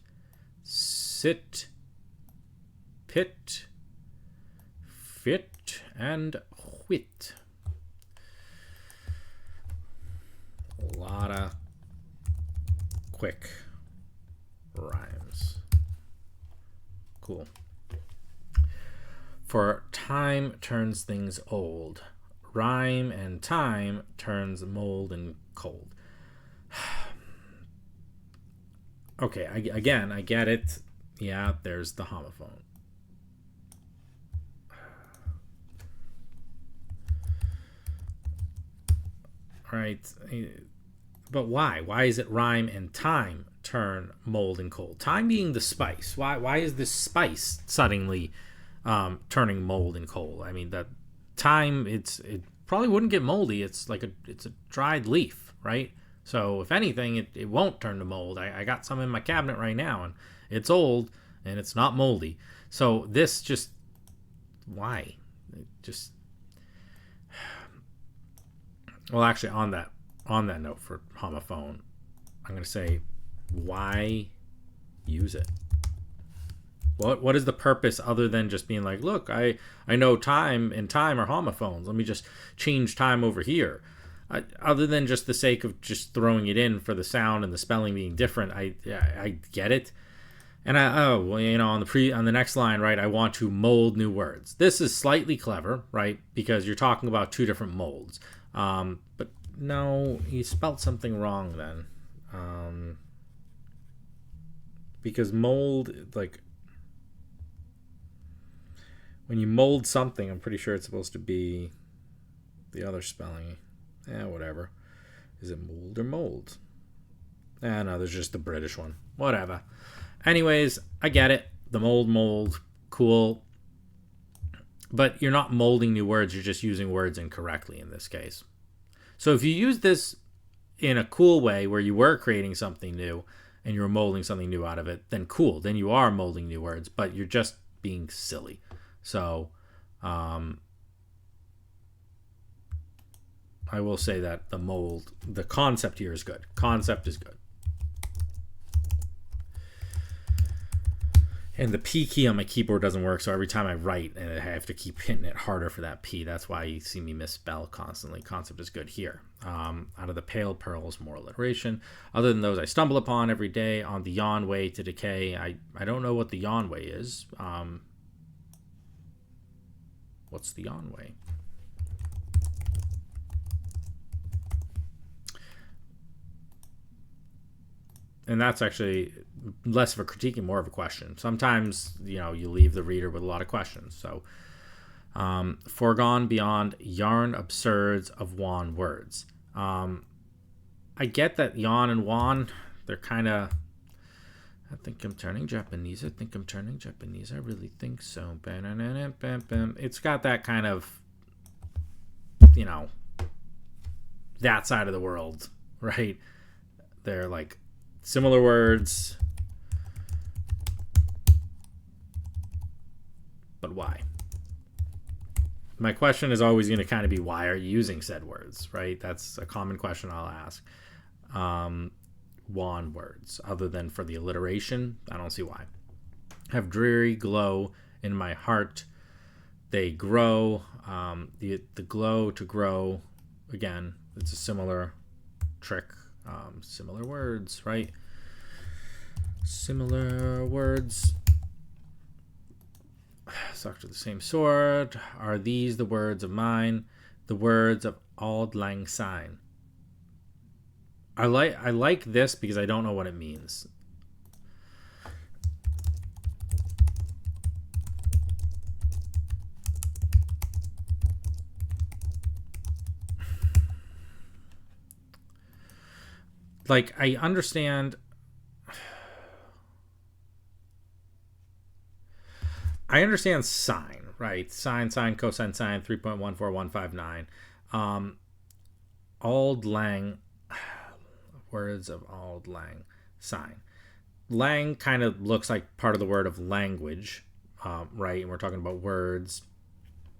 sit, pit, fit, and wit. A lot of quick rhymes. Cool. For time turns things old. Rhyme and time turns mold and cold. Okay, again, I get it. Yeah, there's the homophone. Right. But why? Why is it rhyme and time turn mold and cold? Time being the spice. Why is this spice suddenly turning mold and cold? I mean, that time, it probably wouldn't get moldy. It's like it's a dried leaf, right? So if anything, it won't turn to mold. I got some in my cabinet right now, and it's old and it's not moldy. So this just, why? It just, well, actually, on that note for homophone, I'm gonna say, why use it? What is the purpose other than just being like, look, I know time and time are homophones. Let me just change time over here. Other than just the sake of just throwing it in for the sound and the spelling being different, I get it. And on the next line, right, I want to mold new words. This is slightly clever, right, because you're talking about two different molds. But no, he spelled something wrong then. Because mold, like, when you mold something, I'm pretty sure it's supposed to be the other spelling. Whatever. Is it mold or mold? No, there's just the British one. Whatever. Anyways, I get it. The mold, cool. But you're not molding new words. You're just using words incorrectly in this case. So if you use this in a cool way where you were creating something new and you were molding something new out of it, then cool. Then you are molding new words, but you're just being silly. So I will say that the concept here is good. Concept is good. And the P key on my keyboard doesn't work, so every time I write, I have to keep hitting it harder for that P. That's why you see me misspell constantly. Concept is good here. Out of the pale pearls, more alliteration. Other than those I stumble upon every day on the yawn way to decay. I don't know what the yawn way is. What's the yawn way? And that's actually less of a critique and more of a question. Sometimes, you leave the reader with a lot of questions. So, foregone beyond yarn absurds of wan words. I get that yawn and wan, they're kind of, I think I'm turning Japanese. I really think so. It's got that kind of, that side of the world, right? They're like, similar words, but why? My question is always going to kind of be, why are you using said words, right? That's a common question I'll ask. Wan words, other than for the alliteration, I don't see why. Have dreary glow in my heart. They grow. The glow to grow, again, it's a similar trick. Similar words, right? Similar words. Stuck to the same sword. Are these the words of mine? The words of Auld Lang Syne. I like this because I don't know what it means. Like, I understand. I understand sine, right? Sine, cosine, sine, 3.14159. Auld Lang, words of Auld Lang Syne. Lang kind of looks like part of the word of language, right? And we're talking about words.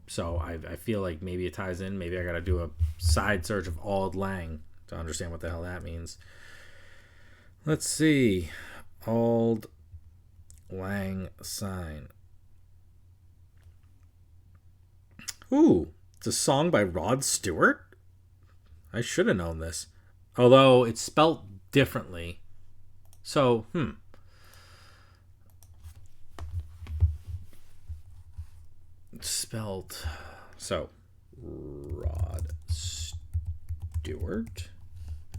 So I feel like maybe it ties in. Maybe I got to do a side search of Auld Lang to understand what the hell that means. Let's see. Auld Lang Syne. Ooh, it's a song by Rod Stewart? I should have known this. Although it's spelt differently. So, It's spelled. So, Rod Stewart?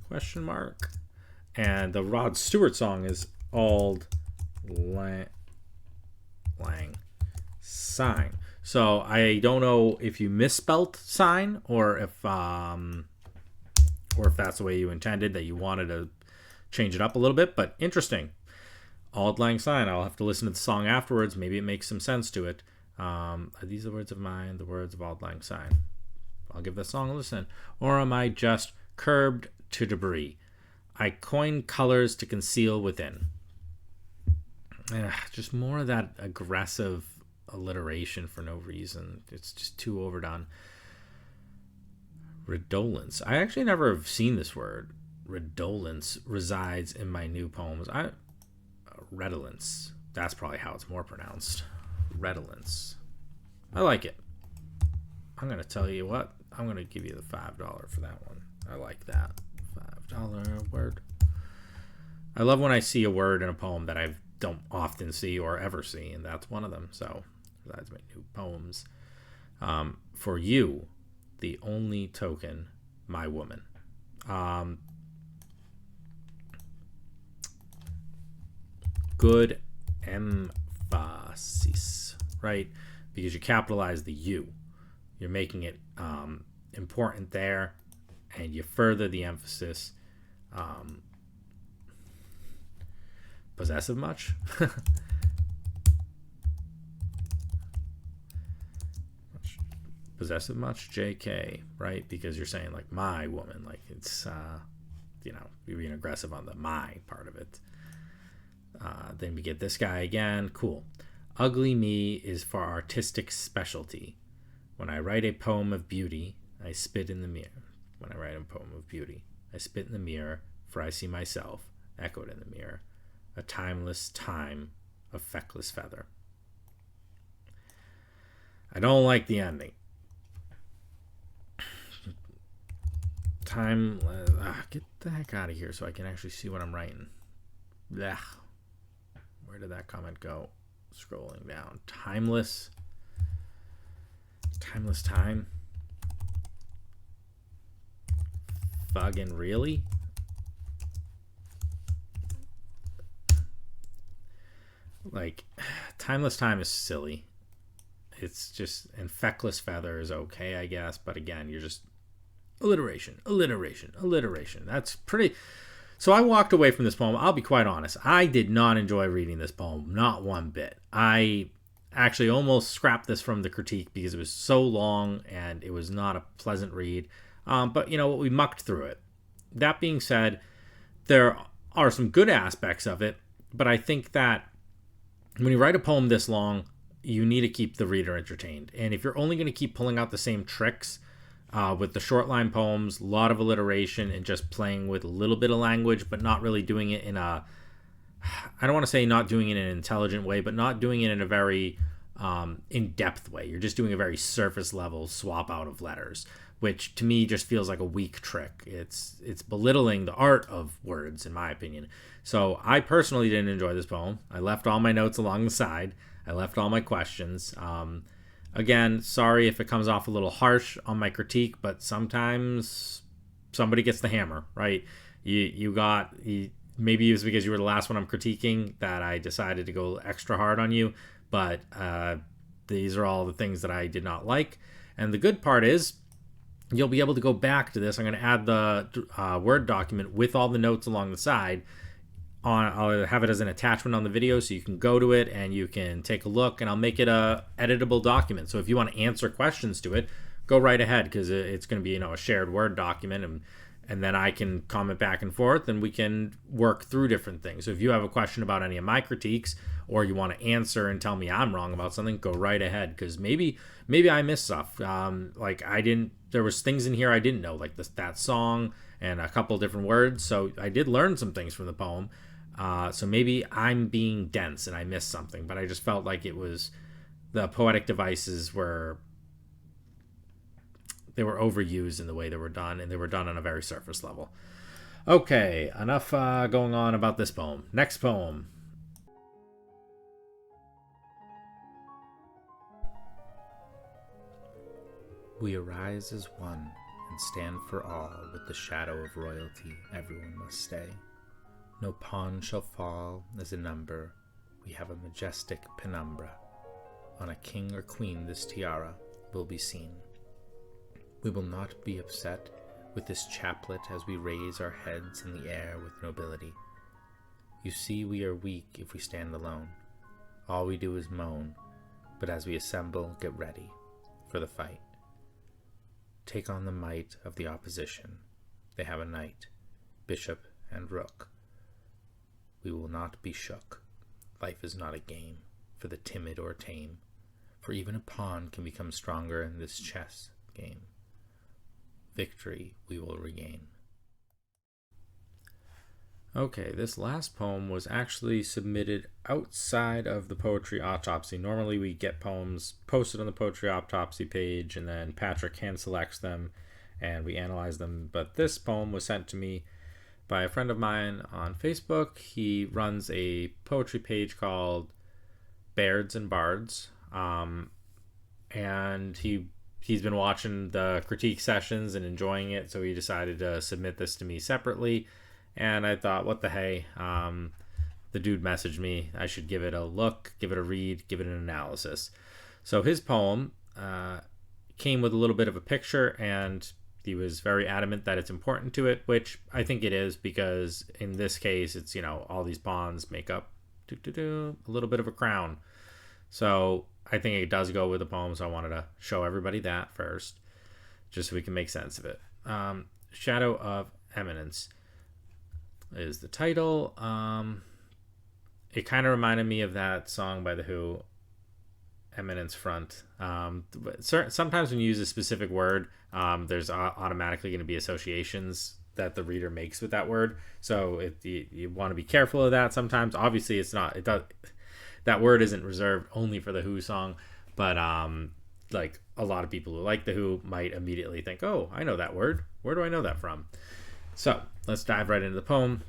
Question mark. And the Rod Stewart song is Auld Lang Syne. So I don't know if you misspelt sign or if that's the way you intended, that you wanted to change it up a little bit, but interesting. Auld Lang Syne. I'll have to listen to the song afterwards. Maybe it makes some sense to it. Are these the words of mine? The words of Auld Lang Syne. I'll give the song a listen. Or am I just curbed to debris? I coin colors to conceal within. Just more of that aggressive alliteration for no reason. It's just too overdone. Redolence. I actually never have seen this word. Redolence resides in my new poems. Redolence. That's probably how it's more pronounced. Redolence. I like it. I'm going to tell you what. I'm going to give you the $5 for that one. I like that. $5 word. I love when I see a word in a poem that I don't often see or ever see, and that's one of them. So, besides my new poems. For you, the only token, my woman. Good emphasis, right? Because you capitalize the you. You're making it important there, and you further the emphasis. Possessive much? Possessive much? JK, right? Because you're saying like my woman, like it's you're being aggressive on the my part of it. Then we get this guy again. Cool. Ugly me is for artistic specialty. When I write a poem of beauty, I spit in the mirror. When I write a poem of beauty, I spit in the mirror, for I see myself echoed in the mirror. A timeless time of feckless feather. I don't like the ending. Get the heck out of here so I can actually see what I'm writing. Blech. Where did that comment go? Scrolling down. Timeless time. Fucking really? Like, timeless time is silly. It's just, and feckless feather is okay, I guess, but again, you're just alliteration. That's pretty. So I walked away from this poem. I'll be quite honest. I did not enjoy reading this poem, not one bit. I actually almost scrapped this from the critique because it was so long and it was not a pleasant read. But you know what? We mucked through it. That being said, there are some good aspects of it, but I think that when you write a poem this long, you need to keep the reader entertained. And if you're only going to keep pulling out the same tricks with the short line poems, a lot of alliteration and just playing with a little bit of language, but not really doing it in a, I don't want to say not doing it in an intelligent way, but not doing it in a very in-depth way. You're just doing a very surface level swap out of letters, which to me just feels like a weak trick. It's belittling the art of words, in my opinion. So I personally didn't enjoy this poem. I left all my notes along the side. I left all my questions. Again, sorry if it comes off a little harsh on my critique, but sometimes somebody gets the hammer, right? Maybe it was because you were the last one I'm critiquing that I decided to go extra hard on you, but these are all the things that I did not like. And the good part is you'll be able to go back to this. I'm going to add the Word document with all the notes along the side. I'll have it as an attachment on the video so you can go to it and you can take a look, and I'll make it a editable document. So if you want to answer questions to it, go right ahead, because it's going to be, a shared Word document, and then I can comment back and forth and we can work through different things. So if you have a question about any of my critiques or you want to answer and tell me I'm wrong about something, go right ahead, because maybe I missed stuff. There was things in here I didn't know, like that song and a couple different words. So I did learn some things from the poem. So maybe I'm being dense and I missed something, but I just felt like the poetic devices were overused in the way they were done, and they were done on a very surface level. Okay, enough going on about this poem. Next poem. We arise as one and stand for all. With the shadow of royalty, everyone must stay. No pawn shall fall as a number. We have a majestic penumbra. On a king or queen this tiara will be seen. We will not be upset with this chaplet as we raise our heads in the air with nobility. You see, we are weak if we stand alone. All we do is moan, but as we assemble, get ready for the fight. Take on the might of the opposition. They have a knight, bishop, and rook. We will not be shook. Life is not a game for the timid or tame, for even a pawn can become stronger in this chess game. Victory we will regain. Okay, this last poem was actually submitted outside of the Poetry Autopsy. Normally we get poems posted on the Poetry Autopsy page, and then Patrick hand selects them and we analyze them. But this poem was sent to me by a friend of mine on Facebook. He runs a poetry page called Bairds and Bards, and he's been watching the critique sessions and enjoying it, so he decided to submit this to me separately. And I thought, what the hey, the dude messaged me, I should give it a look, give it a read, give it an analysis. So his poem came with a little bit of a picture, and he was very adamant that it's important to it, which I think it is, because in this case, it's, all these pawns make up a little bit of a crown. So I think it does go with the poem, so I wanted to show everybody that first, just so we can make sense of it. Shadow of Eminence is the title. It kind of reminded me of that song by The Who, Eminence Front. Sometimes when you use a specific word, there's automatically going to be associations that the reader makes with that word. So you want to be careful of that sometimes. Obviously, it's not. that word isn't reserved only for the Who song, but like a lot of people who like the Who might immediately think, oh, I know that word. Where do I know that from? So let's dive right into the poem.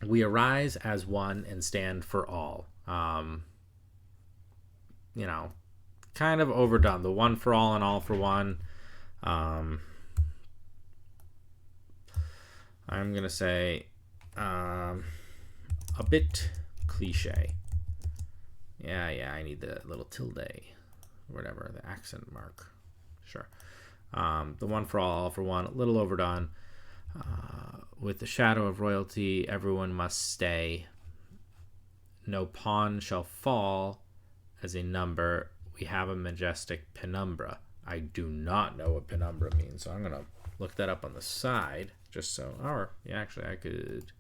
We arise as one and stand for all. You know, kind of overdone. The one for all and all for one. I'm going to say a bit cliche. Yeah, I need the little tilde, or whatever, the accent mark. Sure. The one for all for one, a little overdone. With the shadow of royalty, everyone must stay. No pawn shall fall as a number. We have a majestic penumbra. I do not know what penumbra means, so I'm going to look that up on the side, just so, or, yeah, actually, I could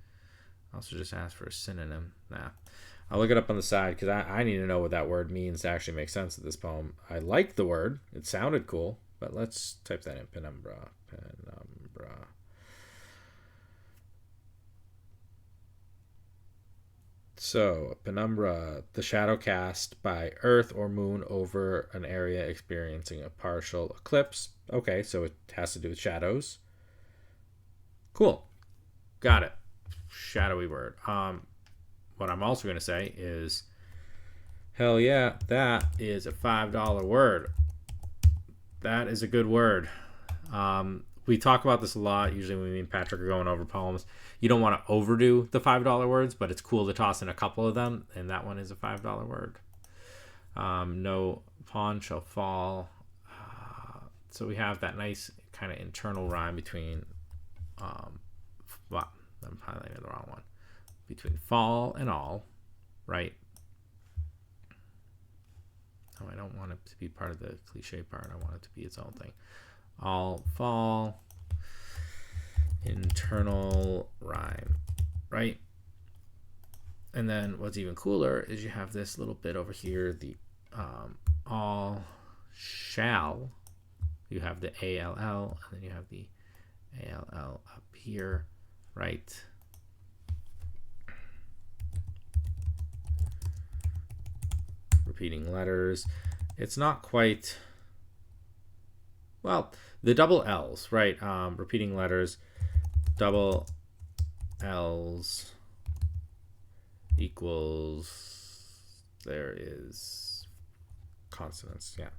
also just ask for a synonym. Nah. I'll look it up on the side, because I need to know what that word means to actually make sense of this poem. I like the word. It sounded cool, but let's type that in. Penumbra. Penumbra. So, penumbra, the shadow cast by Earth or Moon over an area experiencing a partial eclipse. Okay, so it has to do with shadows. Cool. Got it. Shadowy word. What I'm also going to say is, hell yeah, that is a $5 word. That is a good word. We talk about this a lot. Usually when me and Patrick are going over poems, you don't want to overdo the $5 words, but it's cool to toss in a couple of them, and that one is a $5 word. No pawn shall fall. So we have that nice kind of internal rhyme between, well, I'm highlighting the wrong one, between fall and all, right? Oh, I don't want it to be part of the cliche part. I want it to be its own thing. All fall, internal rhyme, right? And then what's even cooler is you have this little bit over here, the all shall. You have the ALL, and then you have the ALL up here, right? Repeating letters. It's not quite, well, the double L's, right? Repeating letters, double L's equals, there is consonants, yeah.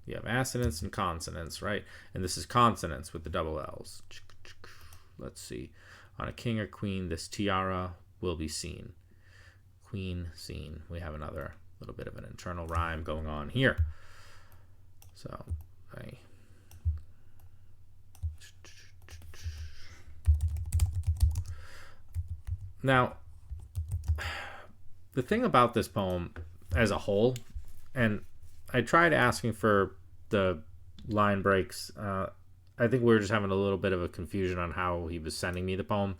You have assonants and consonants, right? And this is consonants with the double L's. Let's see. On a king or queen, this tiara will be seen. Queen, seen. We have another little bit of an internal rhyme going on here. So, now, the thing about this poem as a whole, and I tried asking for the line breaks. I think we were just having a little bit of a confusion on how he was sending me the poem,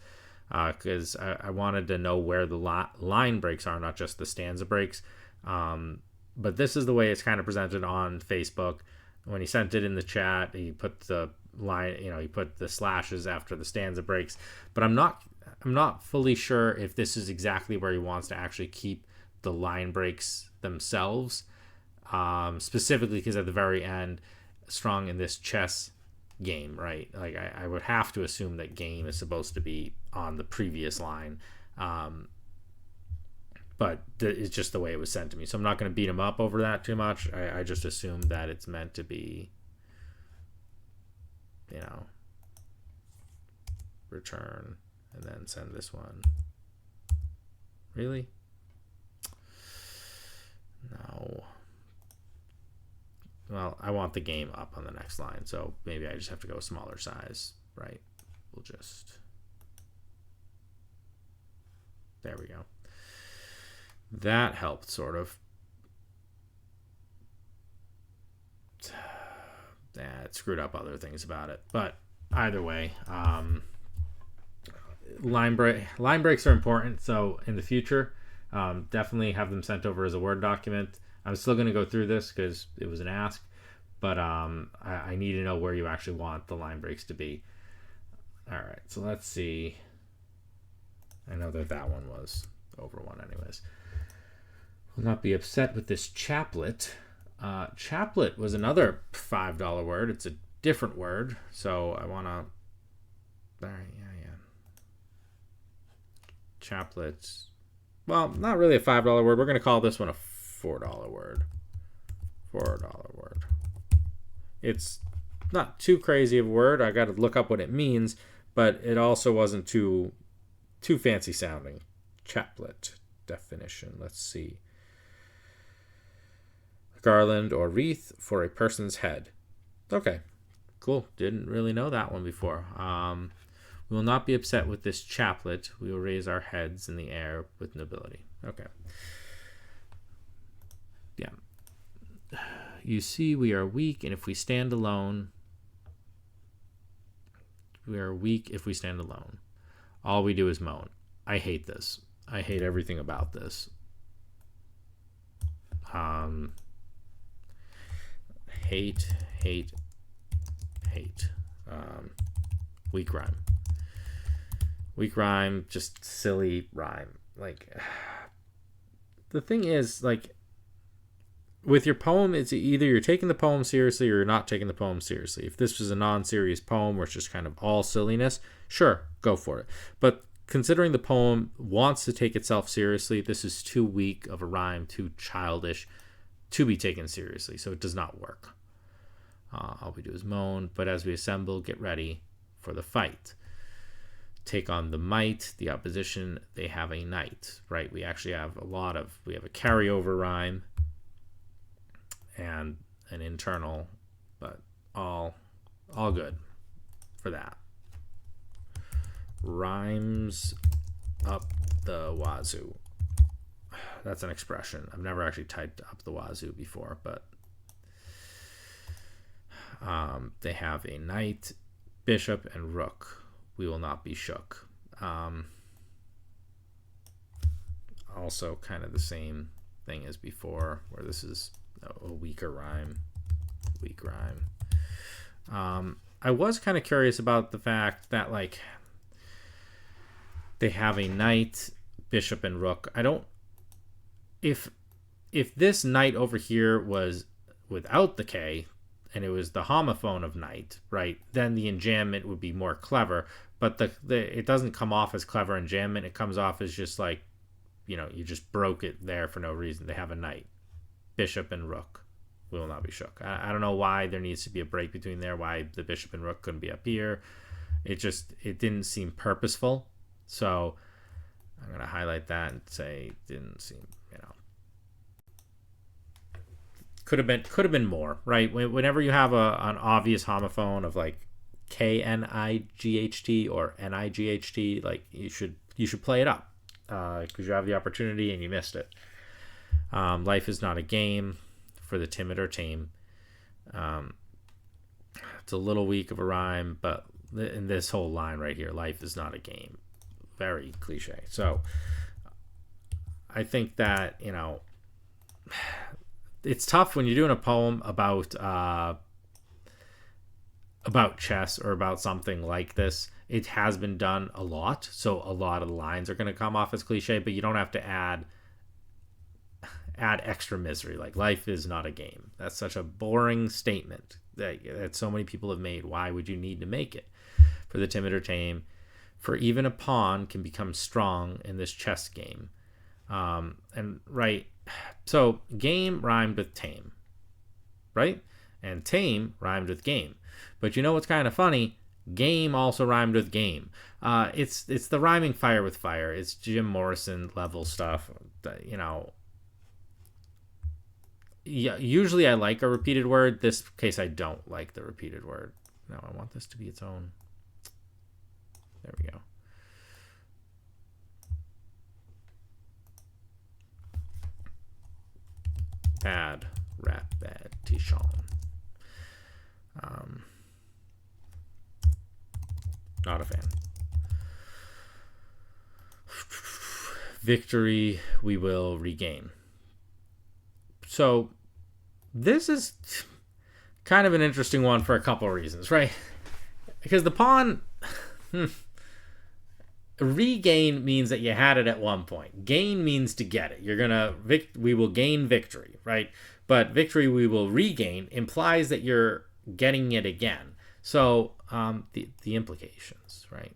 because I wanted to know where the line breaks are, not just the stanza breaks. But this is the way it's kind of presented on Facebook. When he sent it in the chat, he put the line, he put the slashes after the stanza breaks. But I'm not fully sure if this is exactly where he wants to actually keep the line breaks themselves. Specifically because at the very end, strong in this chess game, right? Like I would have to assume that game is supposed to be on the previous line. But it's just the way it was sent to me. So I'm not going to beat him up over that too much. I just assume that it's meant to be, return and then send this one. Really? No. Well, I want the game up on the next line, so maybe I just have to go smaller size, right? We'll just... There we go. That helped, sort of. It screwed up other things about it. But either way, line breaks are important. So in the future, definitely have them sent over as a Word document. I'm still going to go through this because it was an ask. But I need to know where you actually want the line breaks to be. All right, so let's see. I know that one was over one anyways. Will not be upset with this chaplet. Chaplet was another $5 word. It's a different word, so I want to... Yeah. Chaplets. Well, not really a $5 word. We're going to call this one a $4 word. $4 word. It's not too crazy of a word. I got to look up what it means, but it also wasn't too fancy sounding. Chaplet definition. Let's see. Garland or wreath for a person's head. Okay, cool. Didn't really know that one before. We will not be upset with this chaplet. We will raise our heads in the air with nobility. Okay. Yeah. You see, we are weak, and if we stand alone, we are weak if we stand alone. All we do is moan. I hate this. I hate everything about this. Hate. Weak rhyme. Weak rhyme, just silly rhyme. Like, the thing is, like, with your poem, it's either you're taking the poem seriously or you're not taking the poem seriously. If this was a non-serious poem where it's just kind of all silliness, sure, go for it. But considering the poem wants to take itself seriously, this is too weak of a rhyme, too childish to be taken seriously, so it does not work. All we do is moan, but as we assemble, get ready for the fight. Take on the might, the opposition, they have a night, right? We actually have we have a carryover rhyme and an internal, but all good for that. Rhymes up the wazoo. That's an expression. I've never actually typed up the wazoo before, but they have a knight, bishop, and rook. We will not be shook. Also kind of the same thing as before, where this is a weaker rhyme. Weak rhyme. I was kind of curious about the fact that, like, they have a knight, bishop, and rook. I don't... If this knight over here was without the K, and it was the homophone of knight, right, then the enjambment would be more clever. But it doesn't come off as clever enjambment. It comes off as just like, you just broke it there for no reason. They have a knight, bishop, and rook. We will not be shook. I don't know why there needs to be a break between there, why the bishop and rook couldn't be up here. It didn't seem purposeful. So I'm going to highlight that and say didn't seem, could have been more, right? Whenever you have an obvious homophone of like Knight or Night, like you should play it up because you have the opportunity and you missed it. Life is not a game for the timid or tame. It's a little weak of a rhyme, but in this whole line right here, life is not a game, very cliche. So I think that it's tough when you're doing a poem about chess or about something like this. It has been done a lot, so a lot of the lines are going to come off as cliche, but you don't have to add extra misery. Like, life is not a game. That's such a boring statement that so many people have made. Why would you need to make it? For the timid or tame, for even a pawn can become strong in this chess game. So game rhymed with tame, right? And tame rhymed with game. But you know what's kind of funny? Game also rhymed with game. It's the rhyming fire with fire. It's Jim Morrison level stuff. Usually I like a repeated word. This case I don't like the repeated word. No, I want this to be its own. There we go. Bad repetition. Not a fan. Victory we will regain. So this is kind of an interesting one for a couple of reasons, right? Because the pawn, regain means that you had it at one point. Gain means to get it. We will gain victory, right? But victory we will regain implies that you're getting it again. So the implications, right?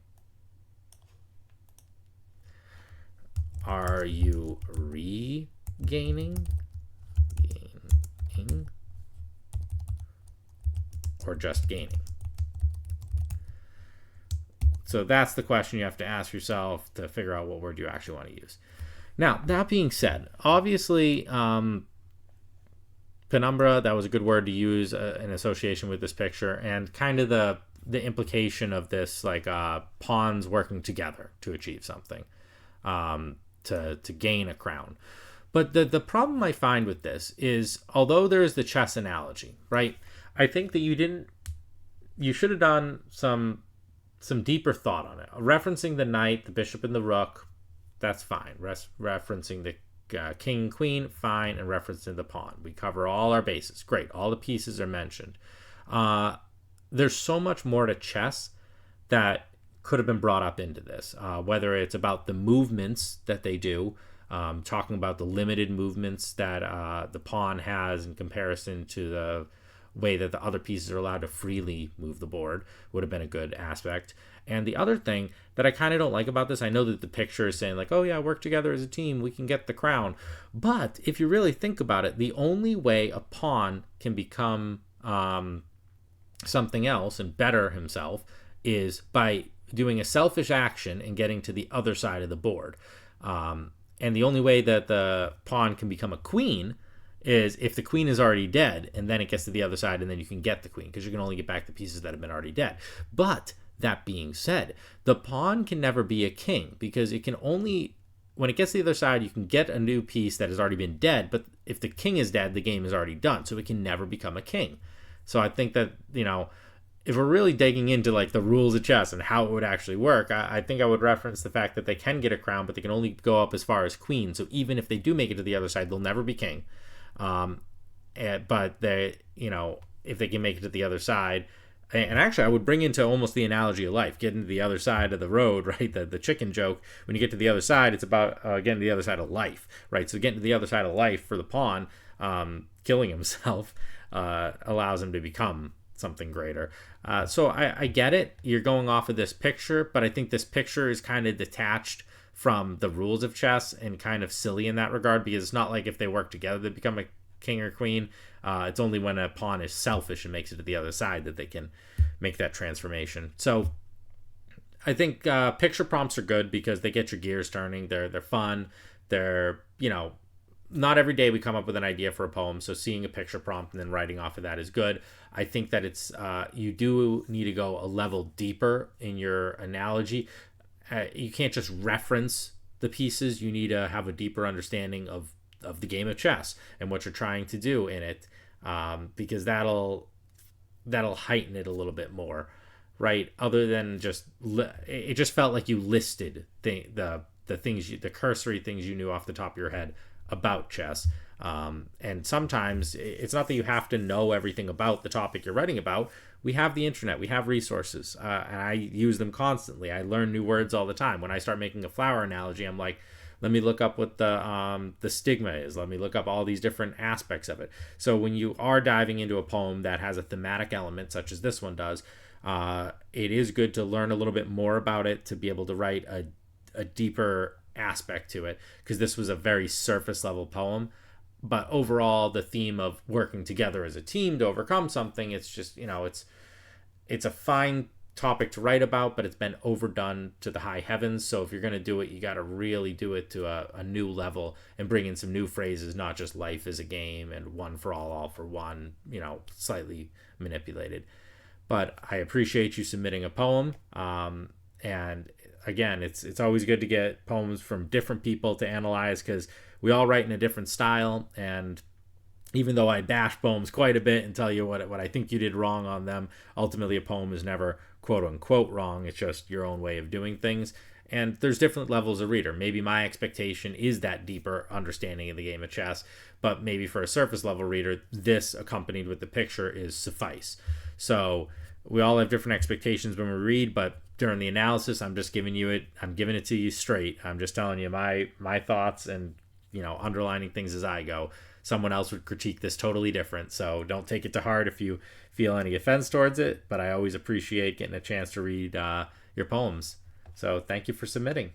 Are you regaining, gaining, or just gaining? So that's the question you have to ask yourself to figure out what word you actually want to use. Now, that being said, obviously, penumbra, that was a good word to use in association with this picture, and kind of the implication of this, like pawns working together to achieve something, to gain a crown. But the problem I find with this is, although there is the chess analogy, right? I think that you should have done some deeper thought on it. Referencing the knight, the bishop, and the rook, that's fine. Referencing the king and queen, fine. And referencing the pawn. We cover all our bases. Great. All the pieces are mentioned. There's so much more to chess that could have been brought up into this. Whether it's about the movements that they do, talking about the limited movements that the pawn has in comparison to the way that the other pieces are allowed to freely move the board, would have been a good aspect. And the other thing that I kind of don't like about this, I know that the picture is saying like, oh yeah, work together as a team, we can get the crown. But if you really think about it, the only way a pawn can become something else and better himself is by doing a selfish action and getting to the other side of the board. And the only way that the pawn can become a queen is if the queen is already dead, and then it gets to the other side, and then you can get the queen, because you can only get back the pieces that have been already dead. But that being said, the pawn can never be a king, because it can only, when it gets to the other side, you can get a new piece that has already been dead, but if the king is dead, the game is already done, so it can never become a king. So I think that, if we're really digging into like the rules of chess and how it would actually work, I think I would reference the fact that they can get a crown, but they can only go up as far as queen. So even if they do make it to the other side, they'll never be king. But they, if they can make it to the other side, and actually I would bring into almost the analogy of life, getting to the other side of the road, right? The chicken joke, when you get to the other side, it's about getting to the other side of life, right? So getting to the other side of life for the pawn, killing himself, allows him to become something greater. So I get it. You're going off of this picture, but I think this picture is kind of detached from the rules of chess and kind of silly in that regard, because it's not like if they work together they become a king or queen. It's only when a pawn is selfish and makes it to the other side that they can make that transformation. So I think picture prompts are good because they get your gears turning. They're fun. They're, not every day we come up with an idea for a poem, so seeing a picture prompt and then writing off of that is good. I think that it's you do need to go a level deeper in your analogy. You can't just reference the pieces. You need to have a deeper understanding of the game of chess and what you're trying to do in it, because that'll heighten it a little bit more, right? Other than it just felt like you listed the things, the cursory things you knew off the top of your head about chess. And sometimes it's not that you have to know everything about the topic you're writing about. We have the internet, we have resources, and I use them constantly. I learn new words all the time. When I start making a flower analogy, I'm like, let me look up what the stigma is. Let me look up all these different aspects of it. So when you are diving into a poem that has a thematic element, such as this one does, it is good to learn a little bit more about it to be able to write a deeper aspect to it, because this was a very surface level poem. But overall, the theme of working together as a team to overcome something, it's just, it's a fine topic to write about, but it's been overdone to the high heavens. So if you're going to do it, you got to really do it to a new level and bring in some new phrases, not just life is a game and one for all for one, slightly manipulated. But I appreciate you submitting a poem. And again, it's always good to get poems from different people to analyze, because we all write in a different style. And even though I bash poems quite a bit and tell you what I think you did wrong on them, ultimately a poem is never quote unquote wrong. It's just your own way of doing things. And there's different levels of reader. Maybe my expectation is that deeper understanding of the game of chess, but maybe for a surface level reader, this accompanied with the picture is suffice. So we all have different expectations when we read, but during the analysis, I'm just giving you it. I'm giving it to you straight. I'm just telling you my thoughts and underlining things as I go. Someone else would critique this totally different, so don't take it to heart if you feel any offense towards it. But I always appreciate getting a chance to read your poems. So thank you for submitting.